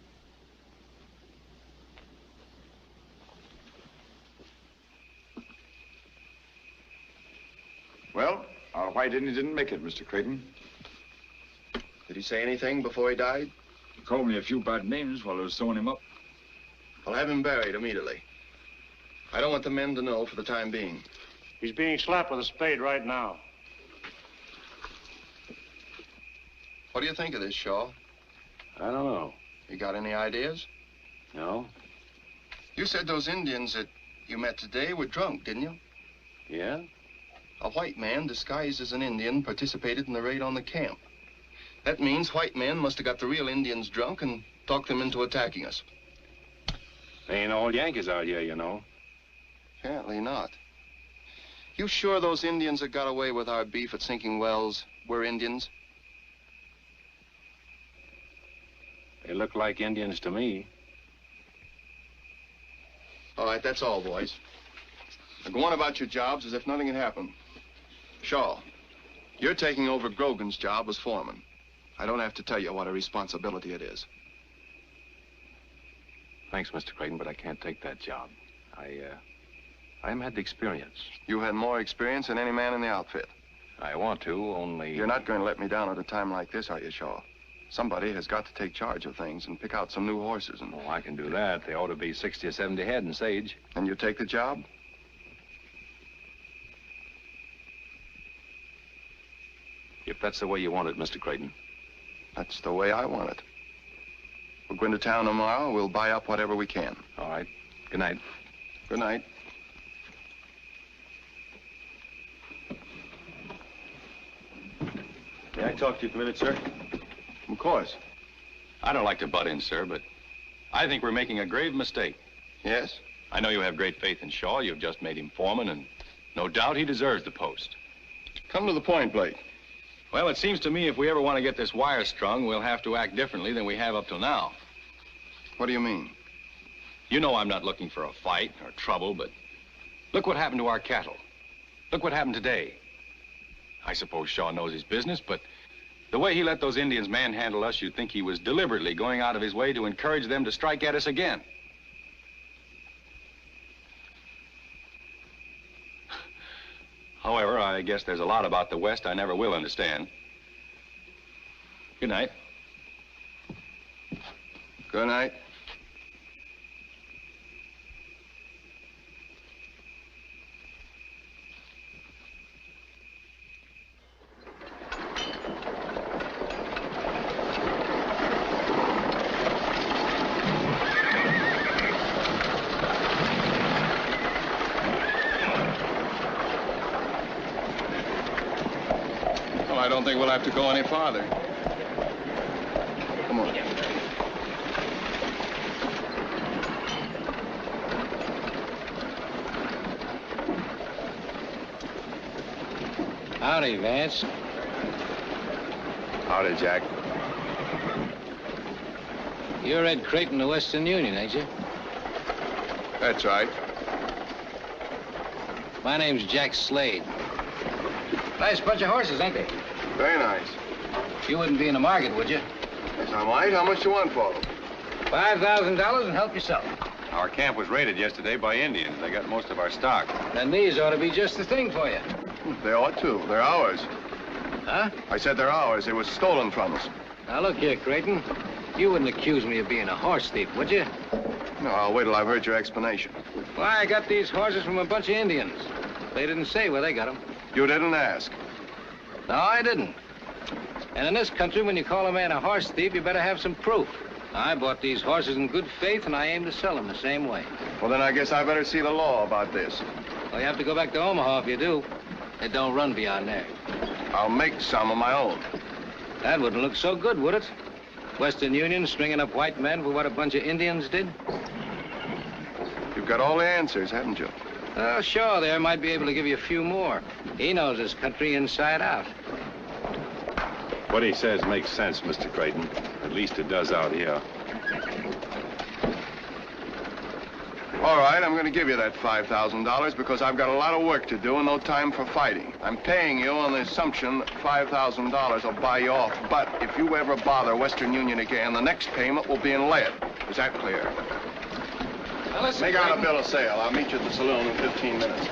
Well, our white Indian didn't make it, Mr. Creighton. Did he say anything before he died? He called me a few bad names while I was sewing him up. I'll have him buried immediately. I don't want the men to know for the time being. He's being slapped with a spade right now. What do you think of this, Shaw? I don't know. You got any ideas? No? You said those Indians that you met today were drunk, didn't you? Yeah? A white man disguised as an Indian participated in the raid on the camp. That means white men must have got the real Indians drunk and talked them into attacking us. They ain't all Yankees out here, you know. Apparently not. You sure those Indians that got away with our beef at Sinking Wells were Indians? They look like Indians to me. All right, that's all, boys. Now go on about your jobs as if nothing had happened. Shaw, you're taking over Grogan's job as foreman. I don't have to tell you what a responsibility it is. Thanks, Mr. Creighton, but I can't take that job. I haven't had the experience. You had more experience than any man in the outfit. I want to, only... You're not going to let me down at a time like this, are you, Shaw? Somebody has got to take charge of things and pick out some new horses and... Oh, I can do that. They ought to be 60 or 70 head in Sage. And you take the job? If that's the way you want it, Mr. Creighton. That's the way I want it. We'll go into town tomorrow. We'll buy up whatever we can. All right. Good night. Good night. May I talk to you for a minute, sir? Of course. I don't like to butt in, sir, but I think we're making a grave mistake. Yes? I know you have great faith in Shaw. You've just made him foreman, and no doubt he deserves the post. Come to the point, Blake. Well, it seems to me if we ever want to get this wire strung, we'll have to act differently than we have up till now. What do you mean? You know I'm not looking for a fight or trouble, but look what happened to our cattle. Look what happened today. I suppose Shaw knows his business, but the way he let those Indians manhandle us, you'd think he was deliberately going out of his way to encourage them to strike at us again. However, I guess there's a lot about the West I never will understand. Good night. Good night. I don't think we'll have to go any farther. Come on. Howdy, Vance. Howdy, Jack. You're Ed Creighton, the Western Union, ain't you? That's right. My name's Jack Slade. Nice bunch of horses, ain't they? Very nice. You wouldn't be in the market, would you? Yes, I might. How much do you want for them? $5,000 and help yourself. Our camp was raided yesterday by Indians. They got most of our stock. Then these ought to be just the thing for you. They ought to. They're ours. Huh? I said they're ours. They were stolen from us. Now, look here, Creighton. You wouldn't accuse me of being a horse thief, would you? No, I'll wait till I've heard your explanation. Why, I got these horses from a bunch of Indians. They didn't say where they got them. You didn't ask. No, I didn't. And in this country, when you call a man a horse thief, you better have some proof. I bought these horses in good faith, and I aim to sell them the same way. Well, then I guess I better see the law about this. Well, you have to go back to Omaha if you do. It don't run beyond there. I'll make some of my own. That wouldn't look so good, would it? Western Union stringing up white men for what a bunch of Indians did? You've got all the answers, haven't you? Oh, sure, there might be able to give you a few more. He knows his country inside out. What he says makes sense, Mr. Creighton. At least it does out here. All right, I'm going to give you that $5,000 because I've got a lot of work to do and no time for fighting. I'm paying you on the assumption that $5,000 will buy you off. But if you ever bother Western Union again, the next payment will be in lead. Is that clear? Now listen, Make out a Creighton. bill of sale. I'll meet you at the saloon in 15 minutes.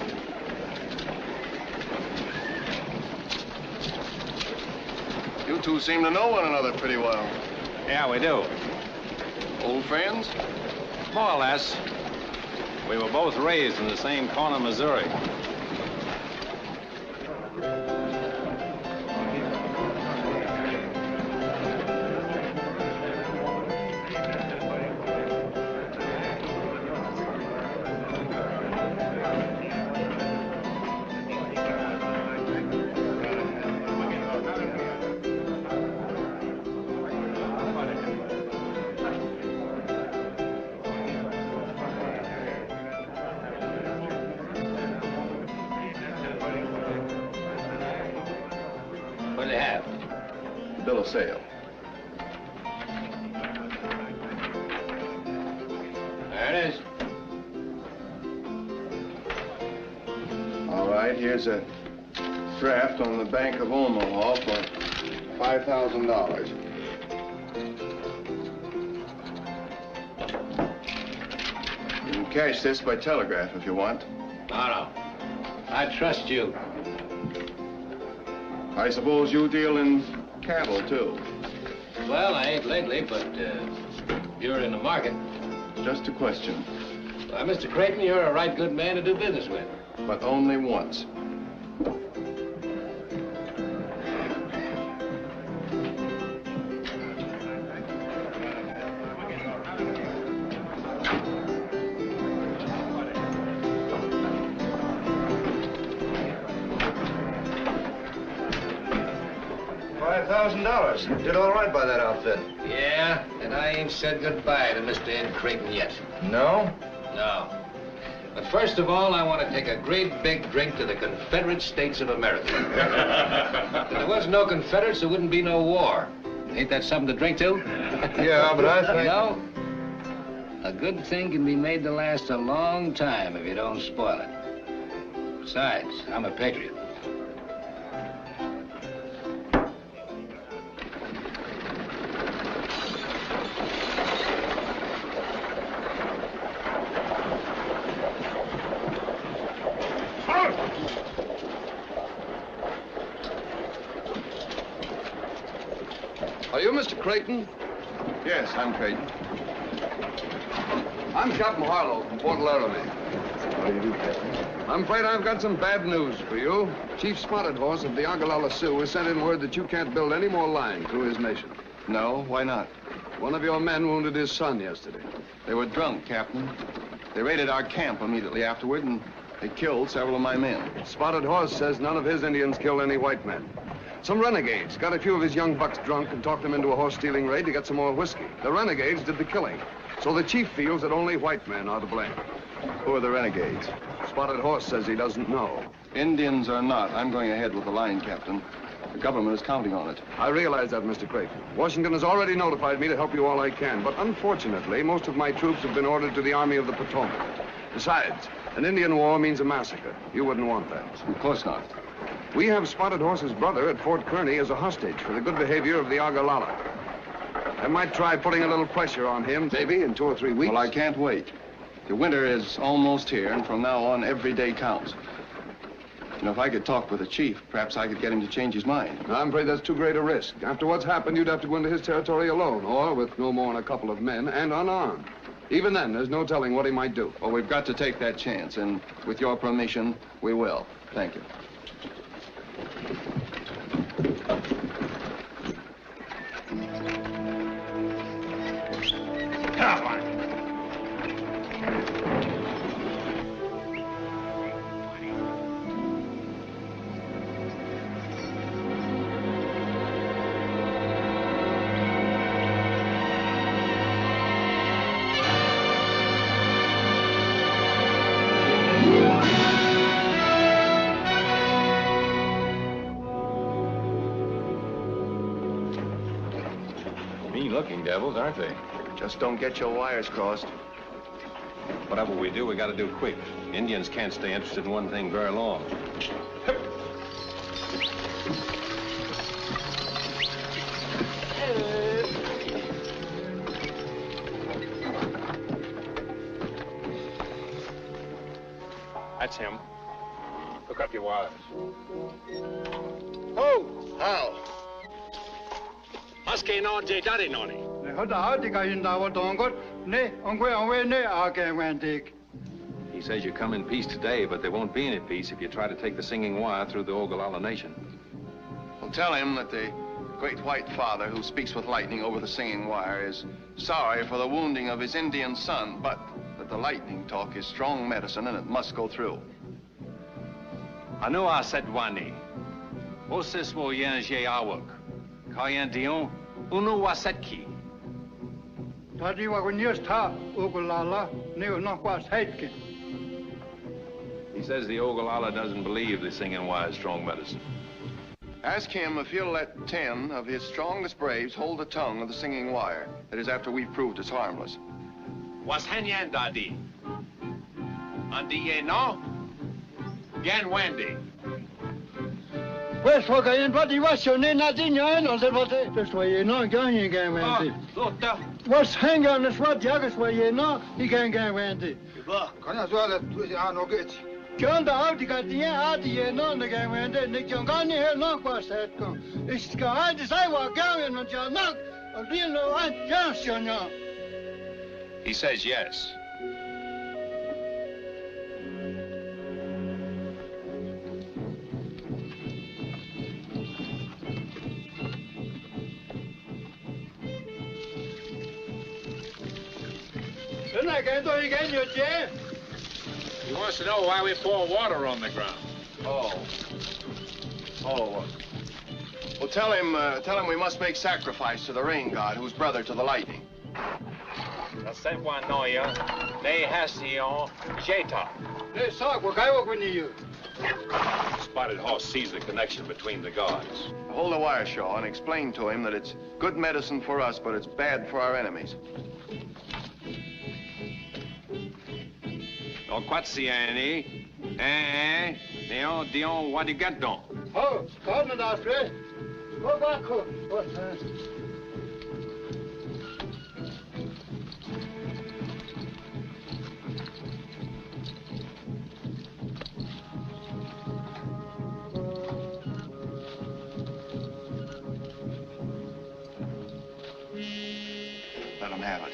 You two seem to know one another pretty well. Yeah, we do. Old friends? More or less. We were both raised in the same corner of Missouri. What do they have? The bill of sale. There it is. All right, here's a draft on the Bank of Omaha for $5,000. You can cash this by telegraph if you want. No. I trust you. I suppose you deal in cattle, too. Well, I ain't lately, but you're in the market. Just a question. Well, Mr. Creighton, you're a right good man to do business with. But only once. $5,000. Did all right by that outfit. Yeah, and I ain't said goodbye to Mr. Ed Creighton yet. No? No. But first of all, I want to take a great big drink to the Confederate States of America. If there was no Confederates, there wouldn't be no war. Ain't that something to drink to? Yeah, but I think... You know, a good thing can be made to last a long time if you don't spoil it. Besides, I'm a patriot. Are you Mr. Creighton? Yes, I'm Creighton. I'm Captain Harlow from Fort Laramie. What do you do, Captain? I'm afraid I've got some bad news for you. Chief Spotted Horse of the Ogallala Sioux has sent in word that you can't build any more line through his nation. No, why not? One of your men wounded his son yesterday. They were drunk, Captain. They raided our camp immediately afterward, and they killed several of my men. Spotted Horse says none of his Indians killed any white men. Some renegades got a few of his young bucks drunk and talked them into a horse-stealing raid to get some more whiskey. The renegades did the killing. So the chief feels that only white men are to blame. Who are the renegades? Spotted Horse says he doesn't know. Indians or not, I'm going ahead with the line, Captain. The government is counting on it. I realize that, Mr. Creighton. Washington has already notified me to help you all I can, but unfortunately, most of my troops have been ordered to the Army of the Potomac. Besides, an Indian war means a massacre. You wouldn't want that. Of course not. We have Spotted Horse's brother at Fort Kearny as a hostage for the good behavior of the Ogallala. I might try putting a little pressure on him, maybe in 2 or 3 weeks. Well, I can't wait. The winter is almost here, and from now on, every day counts. You know, if I could talk with the chief, perhaps I could get him to change his mind. I'm afraid that's too great a risk. After what's happened, you'd have to go into his territory alone, or with no more than a couple of men and unarmed. Even then, there's no telling what he might do. Well, we've got to take that chance, and with your permission, we will. Thank you. Come on. Mean-looking devils, aren't they? Just don't get your wires crossed. Whatever we do, we got to do quick. Indians can't stay interested in one thing very long. That's him. Look up your wires. Oh, how? Husky no J Daddy Noni. He says you come in peace today, but there won't be any peace if you try to take the singing wire through the Ogallala Nation. Well, tell him that the great white father who speaks with lightning over the singing wire is sorry for the wounding of his Indian son, but that the lightning talk is strong medicine and it must go through. Anu a setwani. Osis wo yen je awak. Kayan dion. Unu wasetki. He says the Ogallala doesn't believe the singing wire is strong medicine. Ask him if he'll let 10 of his strongest braves hold the tongue of the singing wire. That is, after we've proved it's harmless. Was Henyan Dadi? Andi ye no? Gan Wendy. Pues porque en pati was yo ne na din yo no se pati. Pues we no gan ye gan Wendy. Was hang on the swat jagas we ye no he gan Wendy. Ba, kana so la tu ya no get. John da out got the out ye no ne gan Wendy ne John gan he no kwa set ko. Is ka I say wa gan no John no. A real no I just no. He says yes. He wants to know why we pour water on the ground. Oh. Well, tell him we must make sacrifice to the rain god, who's brother to the lightning. Spotted Horse sees the connection between the gods. Hold the wire, Shaw, and explain to him that it's good medicine for us, but it's bad for our enemies. O quatsiani, dion wadigadon. Oh, come and ask me. Go back home. Let him have it.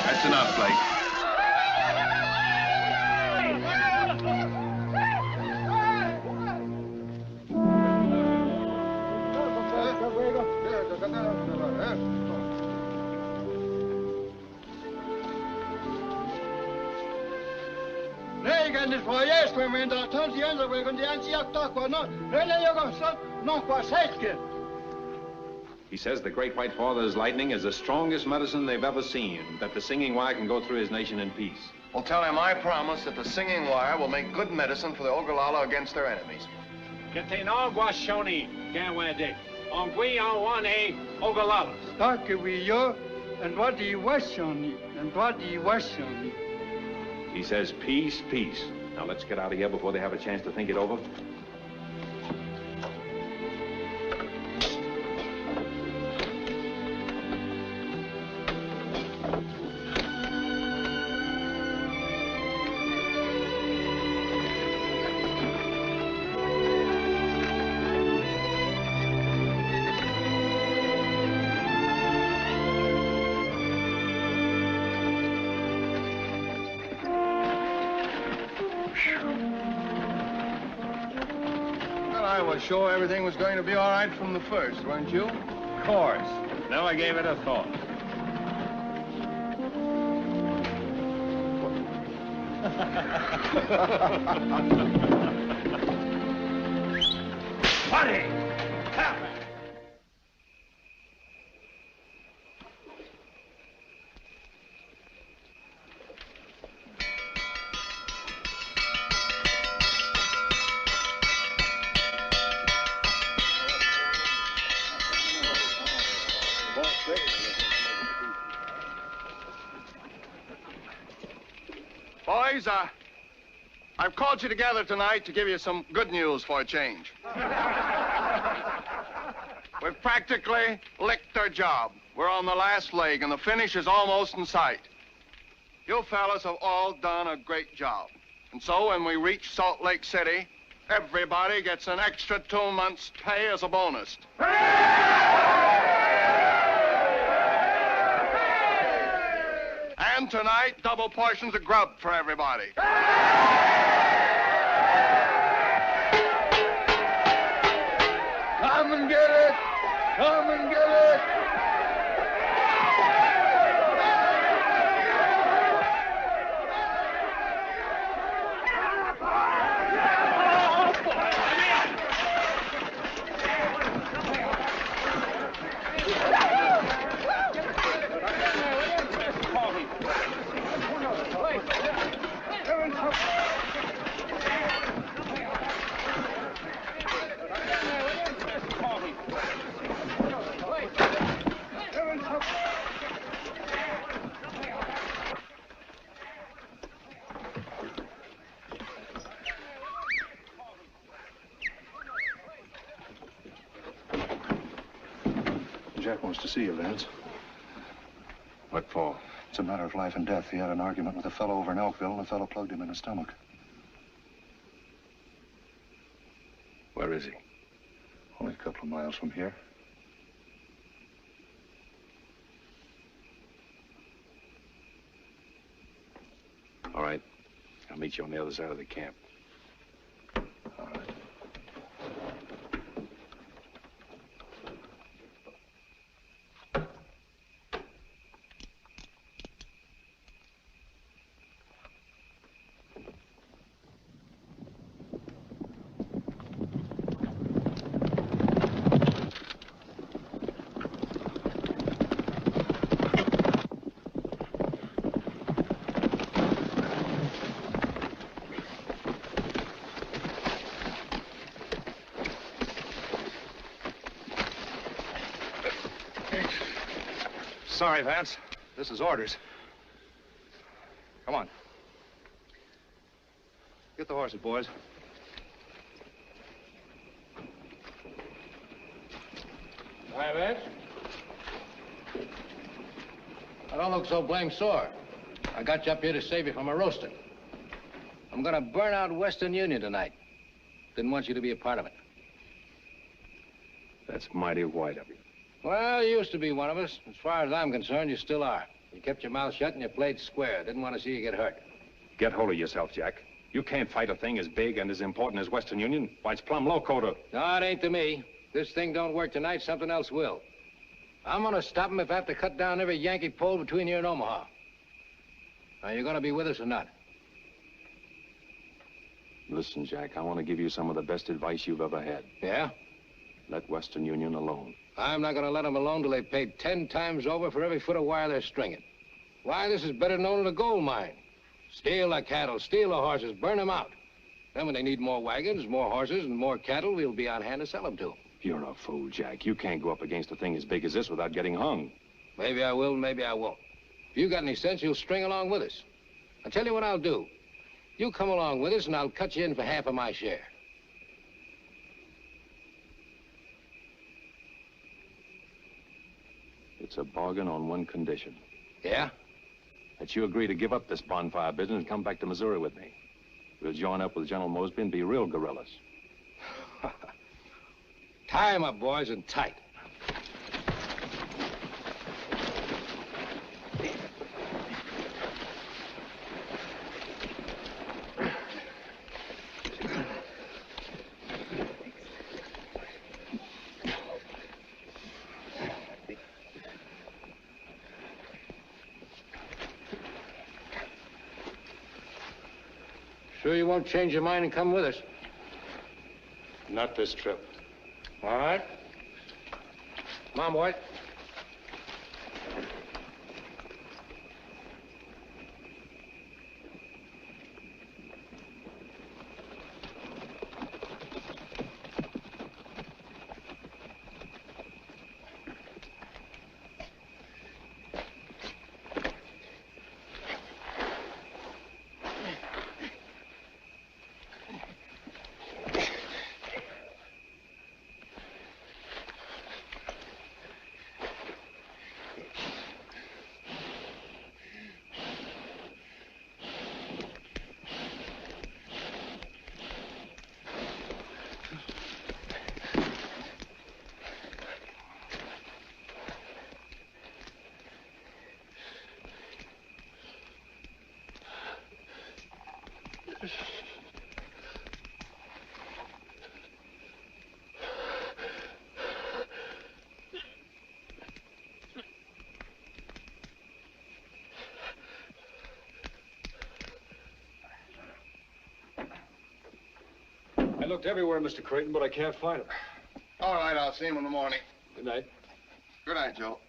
That's enough, Blake. He says the great white father's lightning is the strongest medicine they've ever seen, that the singing wire can go through his nation in peace. Well, tell him I promise that the singing wire will make good medicine for the Ogallala against their enemies. And what do you wish on it? And what do you wish on it? He says peace, peace. Now let's get out of here before they have a chance to think it over. I was sure everything was going to be all right from the first, weren't you? Of course. Never gave it a thought. Buddy! Boys, I've called you together tonight to give you some good news for a change. We've practically licked our job. We're on the last leg, and the finish is almost in sight. You fellas have all done a great job. And so when we reach Salt Lake City, everybody gets an extra 2 months' pay as a bonus. And tonight, double portions of grub for everybody. Come and get it! Come and get it! Jack wants to see you, Vance. What for? It's a matter of life and death. He had an argument with a fellow over in Elkville, and the fellow plugged him in the stomach. Where is he? Only a couple of miles from here. All right. I'll meet you on the other side of the camp. All right. Sorry, Vance. This is orders. Come on. Get the horses, boys. Hi, Vance. I don't look so blame sore. I got you up here to save you from a roasting. I'm gonna burn out Western Union tonight. Didn't want you to be a part of it. That's mighty white of you. Well, you used to be one of us. As far as I'm concerned, you still are. You kept your mouth shut and you played square. Didn't want to see you get hurt. Get hold of yourself, Jack. You can't fight a thing as big and as important as Western Union. Why, it's plumb loco to... No, it ain't to me. This thing don't work tonight, something else will. I'm gonna stop him if I have to cut down every Yankee pole between here and Omaha. Now, you gonna be with us or not? Listen, Jack, I want to give you some of the best advice you've ever had. Yeah? Let Western Union alone. I'm not gonna let them alone till they've paid 10 times over for every foot of wire they're stringing. Why, this is better known than a gold mine. Steal the cattle, steal the horses, burn them out. Then when they need more wagons, more horses, and more cattle, we'll be on hand to sell them to them. You're a fool, Jack. You can't go up against a thing as big as this without getting hung. Maybe I will, maybe I won't. If you got any sense, you'll string along with us. I'll tell you what I'll do. You come along with us, and I'll cut you in for half of my share. It's a bargain on one condition. Yeah? That you agree to give up this bonfire business and come back to Missouri with me. We'll join up with General Mosby and be real guerrillas. Tie 'em up, boys, and tight. Sure you won't change your mind and come with us? Not this trip. All right. Come on, boy. looked everywhere, Mr. Creighton, but I can't find him. All right, I'll see him in the morning. Good night. Good night, Joe.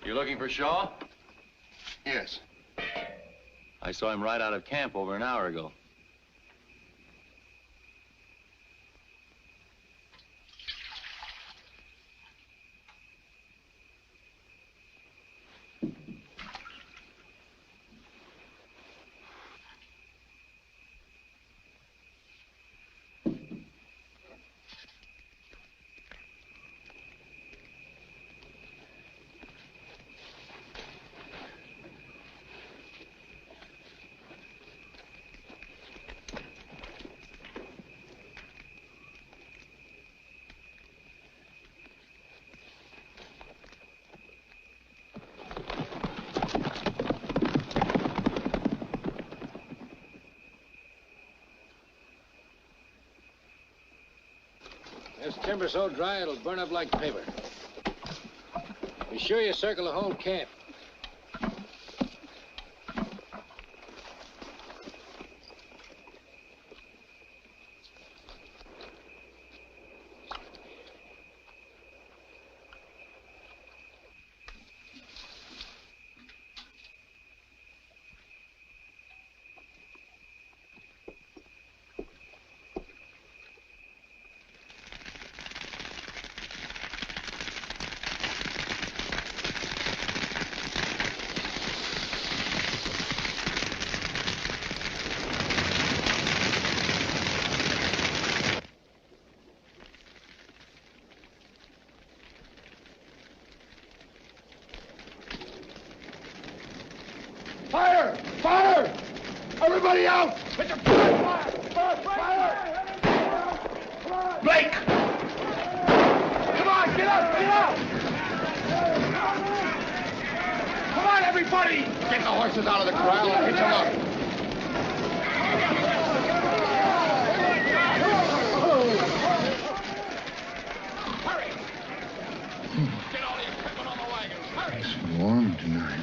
You looking for Shaw? Yes. I saw him right out of camp over an hour ago. This timber's so dry it'll burn up like paper. Be sure you circle the whole camp. Fire! Fire! Everybody out! Put your fire! Fire! Blake! Come on, get up! Get up! Come on, everybody! Get the horses out of the corral and hitch them up. Hurry! Get all the equipment on the wagons. Hurry! It's warm tonight.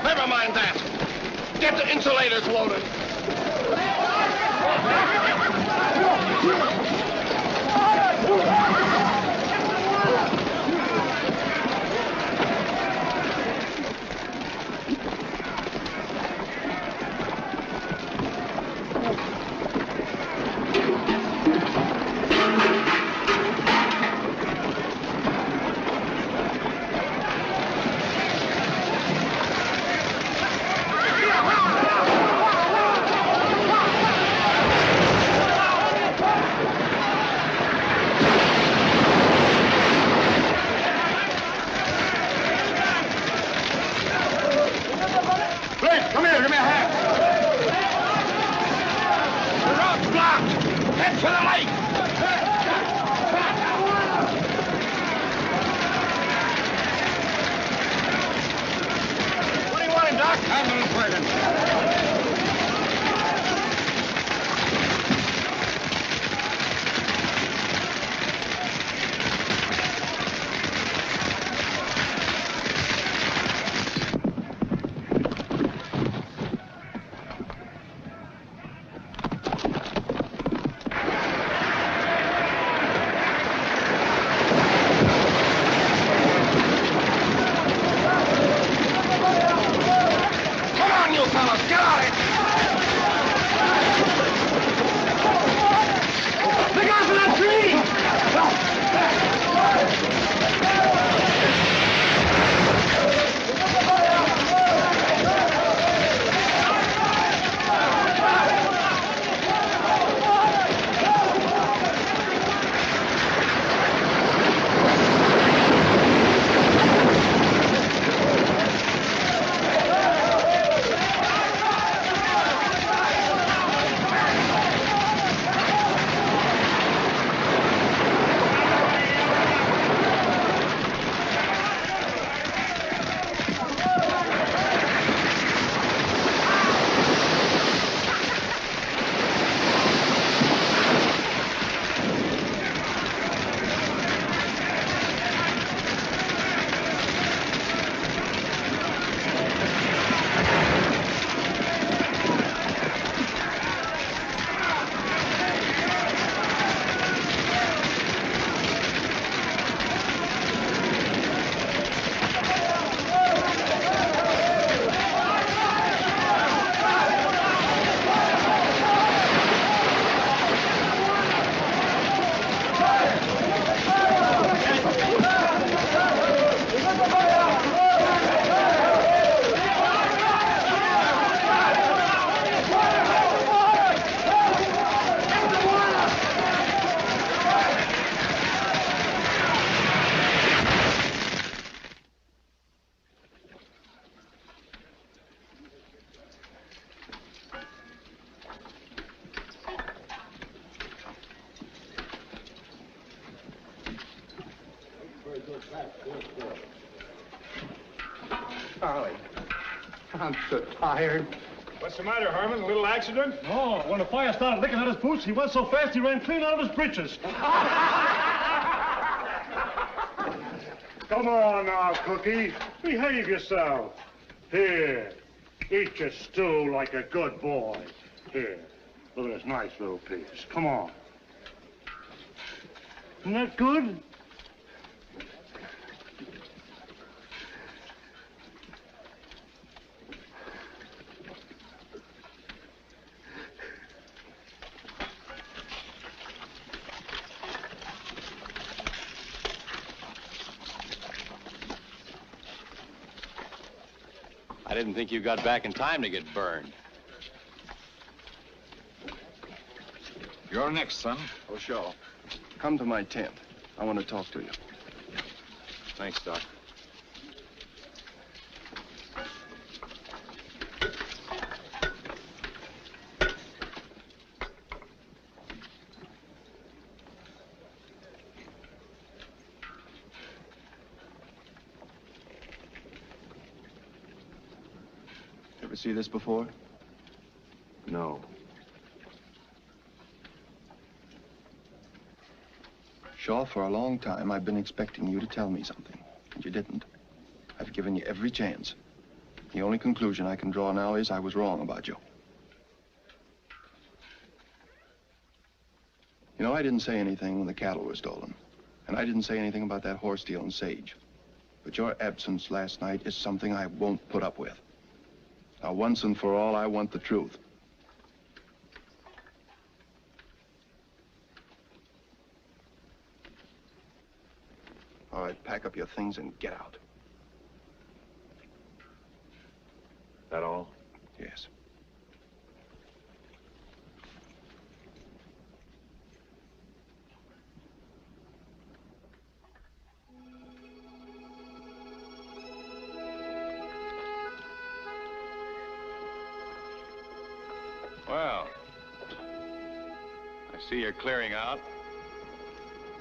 Never mind that. Get the insulators loaded. Charlie, I'm so tired. What's the matter, Herman? A little accident? No. When the fire started licking at his boots, he went so fast he ran clean out of his breeches. Come on now, Cookie. Behave yourself. Here. Eat your stew like a good boy. Here. Look at this nice little piece. Come on. Isn't that good? I didn't think you got back in time to get burned. You're next, son. Oh, Shaw. Come to my tent. I want to talk to you. Thanks, Doc. Ever see this before? No. Shaw, for a long time, I've been expecting you to tell me something, and you didn't. I've given you every chance. The only conclusion I can draw now is I was wrong about you. You know, I didn't say anything when the cattle were stolen, and I didn't say anything about that horse stealing Sage. But your absence last night is something I won't put up with. Now, once and for all, I want the truth. All right, pack up your things and get out. That all? Yes. Well, I see you're clearing out.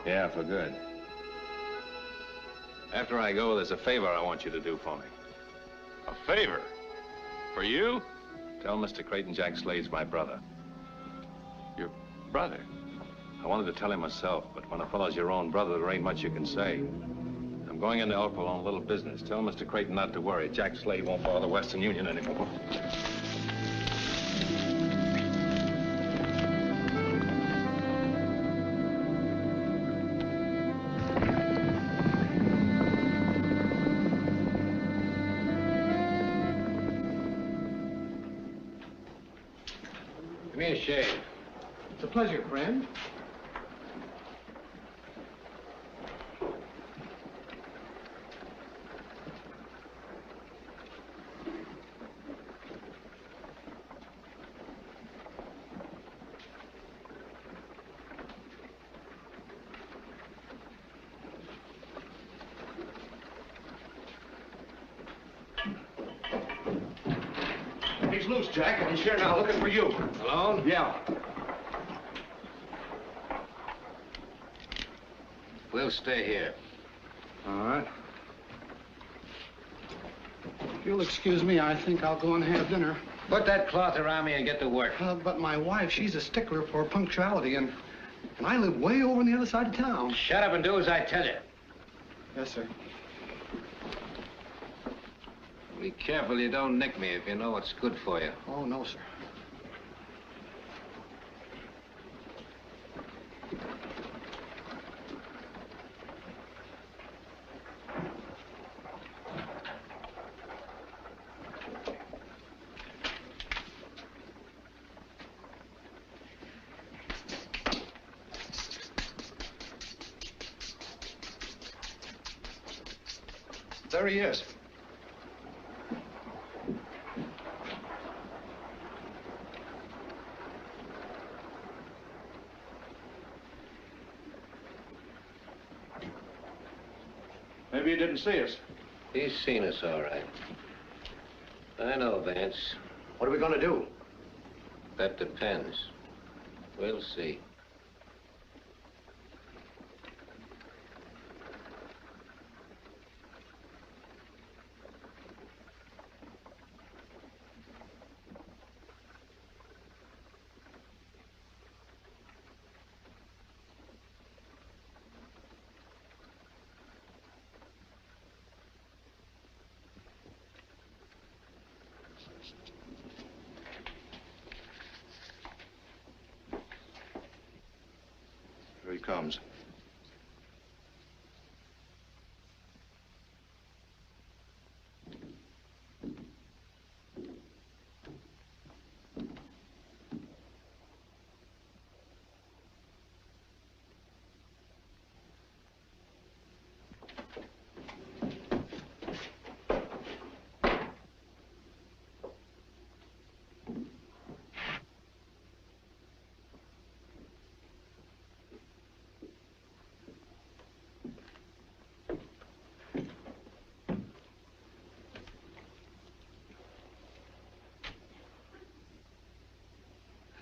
Yeah, for good. After I go, there's a favor I want you to do for me. A favor? For you? Tell Mr. Creighton Jack Slade's my brother. Your brother? I wanted to tell him myself, but when a fellow's your own brother, there ain't much you can say. I'm going into El on a little business. Tell Mr. Creighton not to worry. Jack Slade won't bother Western Union anymore. Give me a shave. It's a pleasure, friend. He's loose, Jack, and he's here now looking for you. Alone? Yeah. We'll stay here. All right. If you'll excuse me, I think I'll go and have dinner. Put that cloth around me and get to work. But my wife, she's a stickler for punctuality, and I live way over on the other side of town. Shut up and do as I tell you. Yes, sir. Be careful you don't nick me if you know what's good for you. Oh, no, sir. There he is. Maybe he didn't see us. He's seen us, all right. I know, Vance. What are we going to do? That depends. We'll see. comes.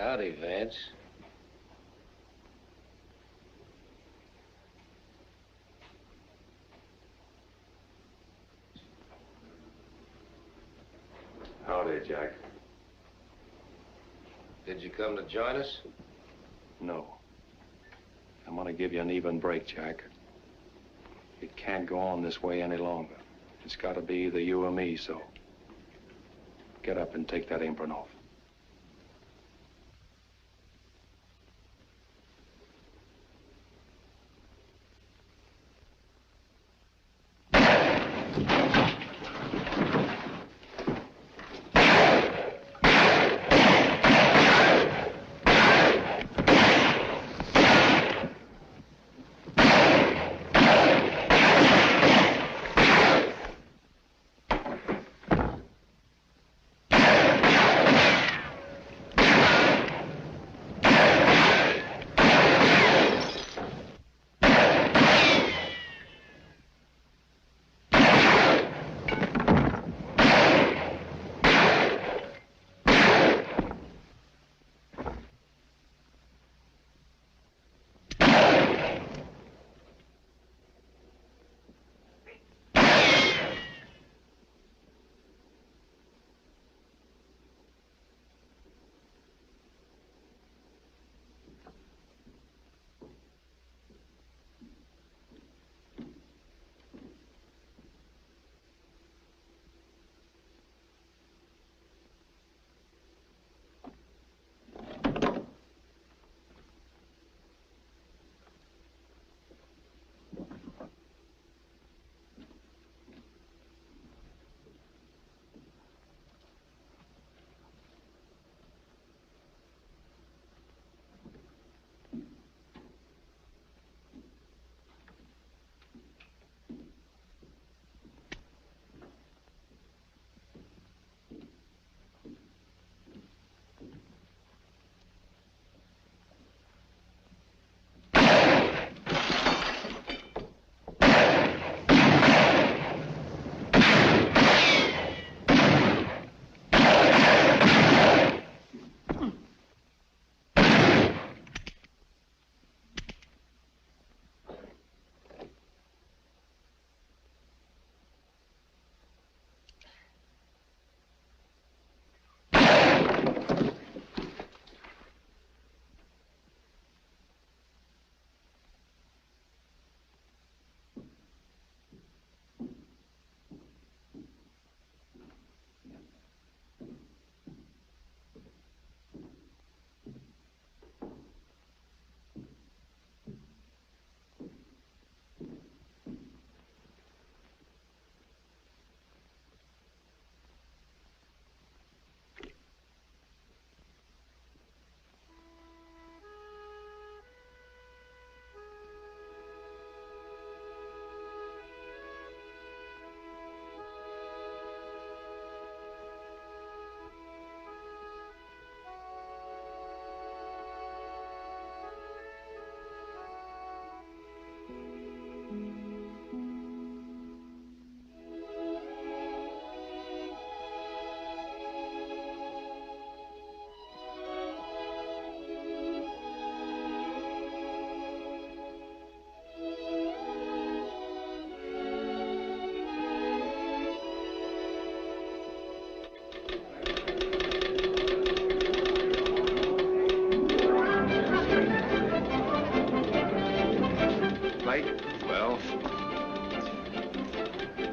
Howdy, Vance. Howdy, Jack. Did you come to join us? No. I'm gonna give you an even break, Jack. It can't go on this way any longer. It's gotta be either you or me, so get up and take that apron off.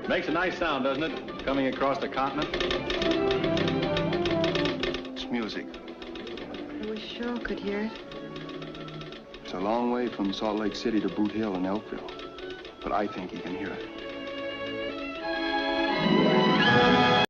Makes a nice sound, doesn't it? Coming across the continent. It's music. I wish Shaw could hear it. It's a long way from Salt Lake City to Boot Hill and Elkville, but I think he can hear it.